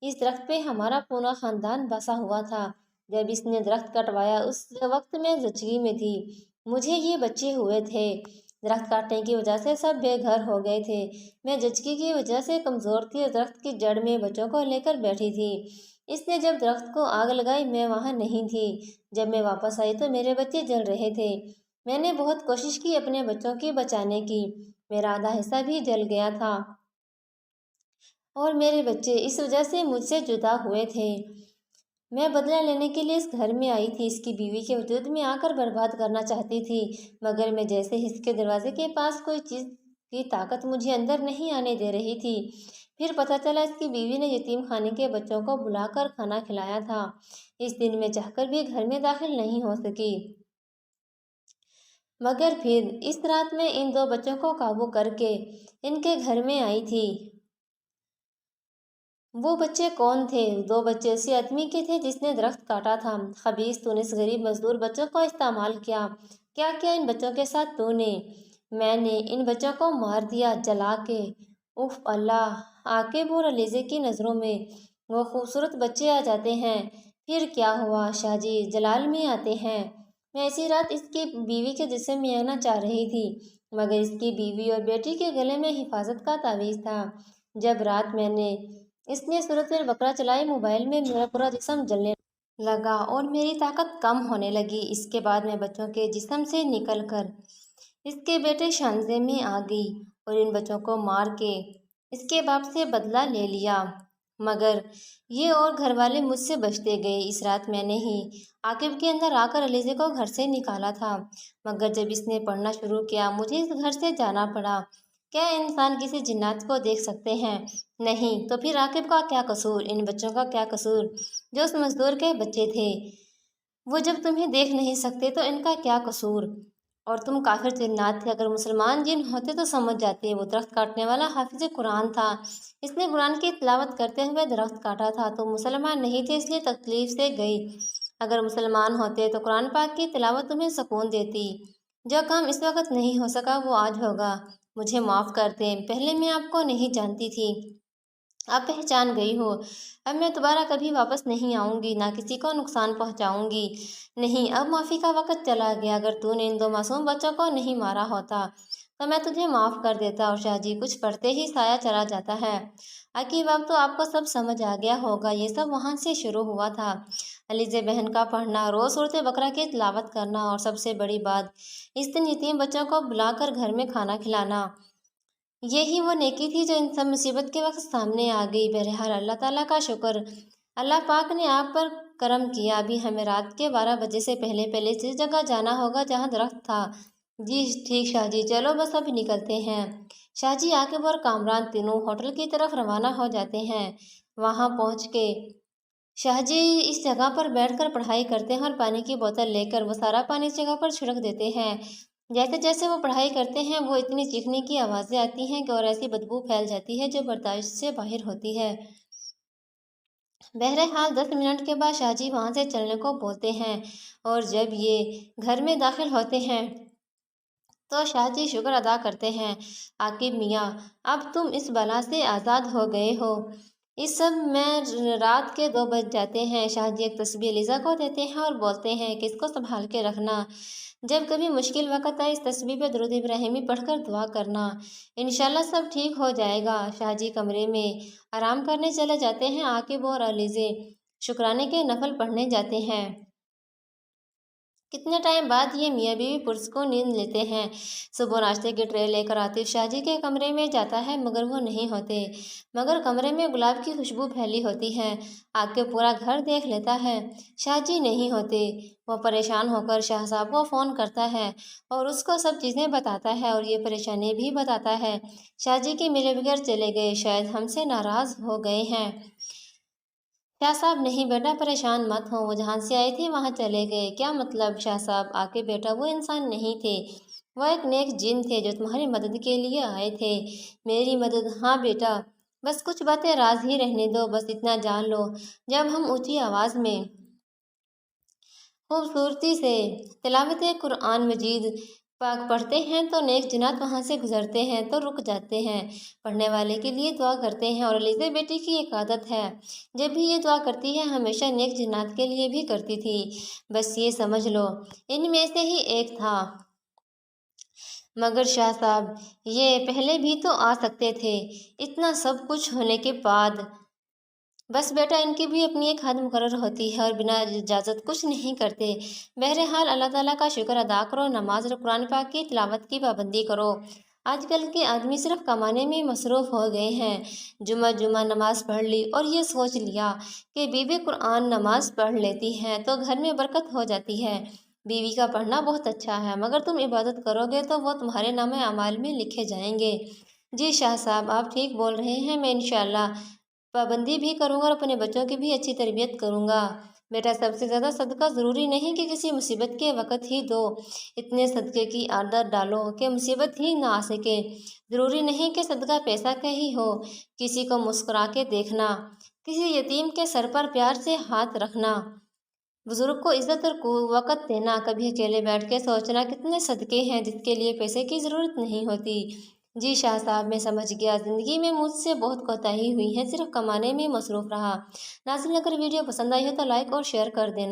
اس درخت پہ ہمارا پورا خاندان بسا ہوا تھا۔ جب اس نے درخت کٹوایا اس وقت میں زچگی میں تھی، مجھے یہ بچے ہوئے تھے۔ درخت کاٹنے کی وجہ سے سب بے گھر ہو گئے تھے۔ میں زچگی کی وجہ سے کمزور تھی اور درخت کی جڑ میں بچوں کو لے کر بیٹھی تھی۔ اس نے جب درخت کو آگ لگائی میں وہاں نہیں تھی۔ جب میں واپس آئی تو میرے بچے جل رہے تھے۔ میں نے بہت کوشش کی اپنے بچوں کی بچانے کی، میرا آدھا حصہ بھی جل گیا تھا اور میرے بچے اس وجہ سے مجھ سے جدا ہوئے تھے۔ میں بدلہ لینے کے لیے اس گھر میں آئی تھی، اس کی بیوی کے وجود میں آ کر برباد کرنا چاہتی تھی، مگر میں جیسے ہی اس کے دروازے کے پاس کوئی چیز کی طاقت مجھے اندر نہیں آنے دے رہی تھی۔ پھر پتہ چلا اس کی بیوی نے یتیم خانے کے بچوں کو بلا کر کھانا کھلایا تھا۔ اس دن میں چاہ کر بھی گھر میں داخل نہیں ہو سکی، مگر پھر اس رات میں ان 2 بچوں کو قابو کر کے ان کے گھر میں آئی تھی۔ وہ بچے کون تھے؟ 2 بچے اسی آدمی کے تھے جس نے درخت کاٹا تھا۔ خبیث، تو نے اس غریب مزدور بچوں کو استعمال کیا۔ کیا کیا ان بچوں کے ساتھ تو نے؟ میں نے ان بچوں کو مار دیا، جلا کے۔ اف اللہ! عاقب اور علیزے کی نظروں میں وہ خوبصورت بچے آ جاتے ہیں۔ پھر کیا ہوا؟ شاہ جی جلال میں آتے ہیں۔ میں اسی رات اس کی بیوی کے جسم میں آنا چاہ رہی تھی، مگر اس کی بیوی اور بیٹی کے گلے میں حفاظت کا تعویذ تھا۔ جب رات میں نے اس نے صورت البقرہ چلائی، موبائل میں میرا پورا جسم جلنے لگا اور میری طاقت کم ہونے لگی۔ اس کے بعد میں بچوں کے جسم سے نکل کر اس کے بیٹے شانزے میں آ گئی اور ان بچوں کو مار کے اس کے باپ سے بدلہ لے لیا، مگر یہ اور گھر والے مجھ سے بچتے گئے۔ اس رات میں نے ہی عاقب کے اندر آ کر علیزے کو گھر سے نکالا تھا، مگر جب اس نے پڑھنا شروع کیا مجھے اس گھر سے جانا پڑا۔ کیا انسان کسی جنات کو دیکھ سکتے ہیں؟ نہیں، تو پھر عاقب کا کیا قصور؟ ان بچوں کا کیا قصور جو اس مزدور کے بچے تھے؟ وہ جب تمہیں دیکھ نہیں سکتے تو ان کا کیا قصور؟ اور تم کافر جنات تھے، اگر مسلمان جن ہوتے تو سمجھ جاتے۔ وہ درخت کاٹنے والا حافظ قرآن تھا، اس نے قرآن کی تلاوت کرتے ہوئے درخت کاٹا تھا۔ تم مسلمان نہیں تھے اس لیے تکلیف سے گئی، اگر مسلمان ہوتے تو قرآن پاک کی تلاوت تمہیں سکون دیتی۔ جو کام اس وقت نہیں ہو سکا وہ آج ہوگا۔ مجھے معاف کر دیں، پہلے میں آپ کو نہیں جانتی تھی، آپ پہچان گئی ہو۔ اب میں دوبارہ کبھی واپس نہیں آؤں گی، نہ کسی کو نقصان پہنچاؤں گی۔ نہیں، اب معافی کا وقت چلا گیا۔ اگر تو نے ان 2 معصوم بچوں کو نہیں مارا ہوتا تو میں تجھے معاف کر دیتا۔ اور شاہ جی کچھ پڑھتے ہی سایہ چلا جاتا ہے۔ عقیب اب تو آپ کو سب سمجھ آ گیا ہوگا، یہ سب وہاں سے شروع ہوا تھا۔ علیزے بہن کا پڑھنا، روز سورۃ بقرہ کی تلاوت کرنا، اور سب سے بڑی بات اس دن یتیم بچوں کو بلا کر گھر میں کھانا کھلانا، یہی وہ نیکی تھی جو ان سب مصیبت کے وقت سامنے آ گئی۔ بہرحال اللہ تعالیٰ کا شکر، اللہ پاک نے آپ پر کرم کیا۔ ابھی ہمیں رات کے 12 بجے سے پہلے اس جگہ جانا ہوگا جہاں درخت تھا۔ جی ٹھیک شاہ جی، چلو بس اب نکلتے ہیں۔ شاہ جی عاقب اور کامران تینوں ہوٹل کی طرف روانہ ہو جاتے ہیں۔ وہاں پہنچ کے شاہ جی اس جگہ پر بیٹھ کر پڑھائی کرتے ہیں اور پانی کی بوتل لے کر وہ سارا پانی اس جگہ پر چھڑک دیتے ہیں۔ جیسے جیسے وہ پڑھائی کرتے ہیں وہ اتنی چیخنے کی آوازیں آتی ہیں کہ اور ایسی بدبو پھیل جاتی ہے جو برداشت سے باہر ہوتی ہے۔ بہرحال 10 منٹ کے بعد شاہ جی وہاں سے چلنے کو بولتے ہیں، اور جب یہ گھر میں داخل ہوتے ہیں تو شاہ جی شکر ادا کرتے ہیں، عاقب میاں اب تم اس بلا سے آزاد ہو گئے ہو۔ इस सब में रात के 2 बज जाते हैं। शाहजी एक तस्बीह लिज़ा को देते हैं और बोलते हैं कि इसको संभाल के रखना। जब कभी मुश्किल वक़्त आए इस तस्बीह पे दुरूद इब्राहिमी पढ़कर दुआ करना, इंशाल्लाह सब ठीक हो जाएगा। शाहजी कमरे में आराम करने चले जाते हैं। आकिब और अलीज़े शुक्राने के नफल पढ़ने जाते हैं। कितने टाइम बाद ये मियाँ बीवी पुरस्कों नींद लेते हैं। सुबह नाश्ते की ट्रे लेकर आतिफ शाहजी के कमरे में जाता है मगर वो नहीं होते। मगर कमरे में गुलाब की खुशबू फैली होती है। आके पूरा घर देख लेता है, शाहजी नहीं होते। वो परेशान होकर शाह साहब को फ़ोन करता है और उसको सब चीज़ें बताता है और ये परेशानी भी बताता है। शाहजी के मिले बगैर चले गए, शायद हमसे नाराज़ हो गए हैं। शाह साहब नहीं बेटा परेशान मत हो, वो जहाँ से आए थे वहाँ चले गए। क्या मतलब शाह साहब? आके बेटा वो इंसान नहीं थे, वो एक नेक जिन थे जो तुम्हारी मदद के लिए आए थे। मेरी मदद? हाँ बेटा, बस कुछ बातें राज ही रहने दो, बस इतना जान लो। जब हम ऊंची आवाज़ में खूबसूरती से तिलावत कुरान मजीद पाक पढ़ते हैं तो नेक जिन्नात वहाँ से गुजरते हैं तो रुक जाते हैं, पढ़ने वाले के लिए दुआ करते हैं। और अलीज़ा बेटी की एक आदत है, जब भी ये दुआ करती है हमेशा नेक जिन्नात के लिए भी करती थी। बस ये समझ लो इनमें से ही एक था। मगर शाह साहब ये पहले भी तो आ सकते थे, इतना सब कुछ होने के बाद। बस बेटा इनकी भी अपनी एक हद मुकर्रर होती है और बिना इजाज़त कुछ नहीं करते। बहरहाल अल्लाह ताला का शुक्र अदा करो, नमाज और कुरान पाक की तिलावत की पाबंदी करो। आजकल के आदमी सिर्फ कमाने में मसरूफ़ हो गए हैं। जुमा नमाज पढ़ ली और ये सोच लिया कि बीवी कुरान नमाज पढ़ लेती हैं तो घर में बरकत हो जाती है। बीवी का पढ़ना बहुत अच्छा है, मगर तुम इबादत करोगे तो वो तुम्हारे नामे अमाल में लिखे जाएंगे। जी शाह साहब आप ठीक बोल रहे हैं, मैं इंशाल्लाह पाबंदी भी करूँगा और अपने बच्चों की भी अच्छी तरबियत करूँगा। बेटा सबसे ज़्यादा सदका ज़रूरी नहीं कि किसी मुसीबत के वक़्त ही दो, इतने सदक़े की आदत डालो कि मुसीबत ही ना आ सके। ज़रूरी नहीं कि सदका पैसा का ही हो, किसी को मुस्कुरा के देखना, किसी यतीम के सर पर प्यार से हाथ रखना, बुज़ुर्ग को इज़्ज़त और वक़्त देना, कभी अकेले बैठ के सोचना, कितने सदक़े हैं जिसके लिए पैसे की ज़रूरत नहीं होती। जी शाह साहब मैं समझ गया, ज़िंदगी में मुझसे बहुत कोताही हुई है, सिर्फ कमाने में मसरूफ़ रहा। नाज़रीन अगर वीडियो पसंद आई हो तो लाइक और शेयर कर देना।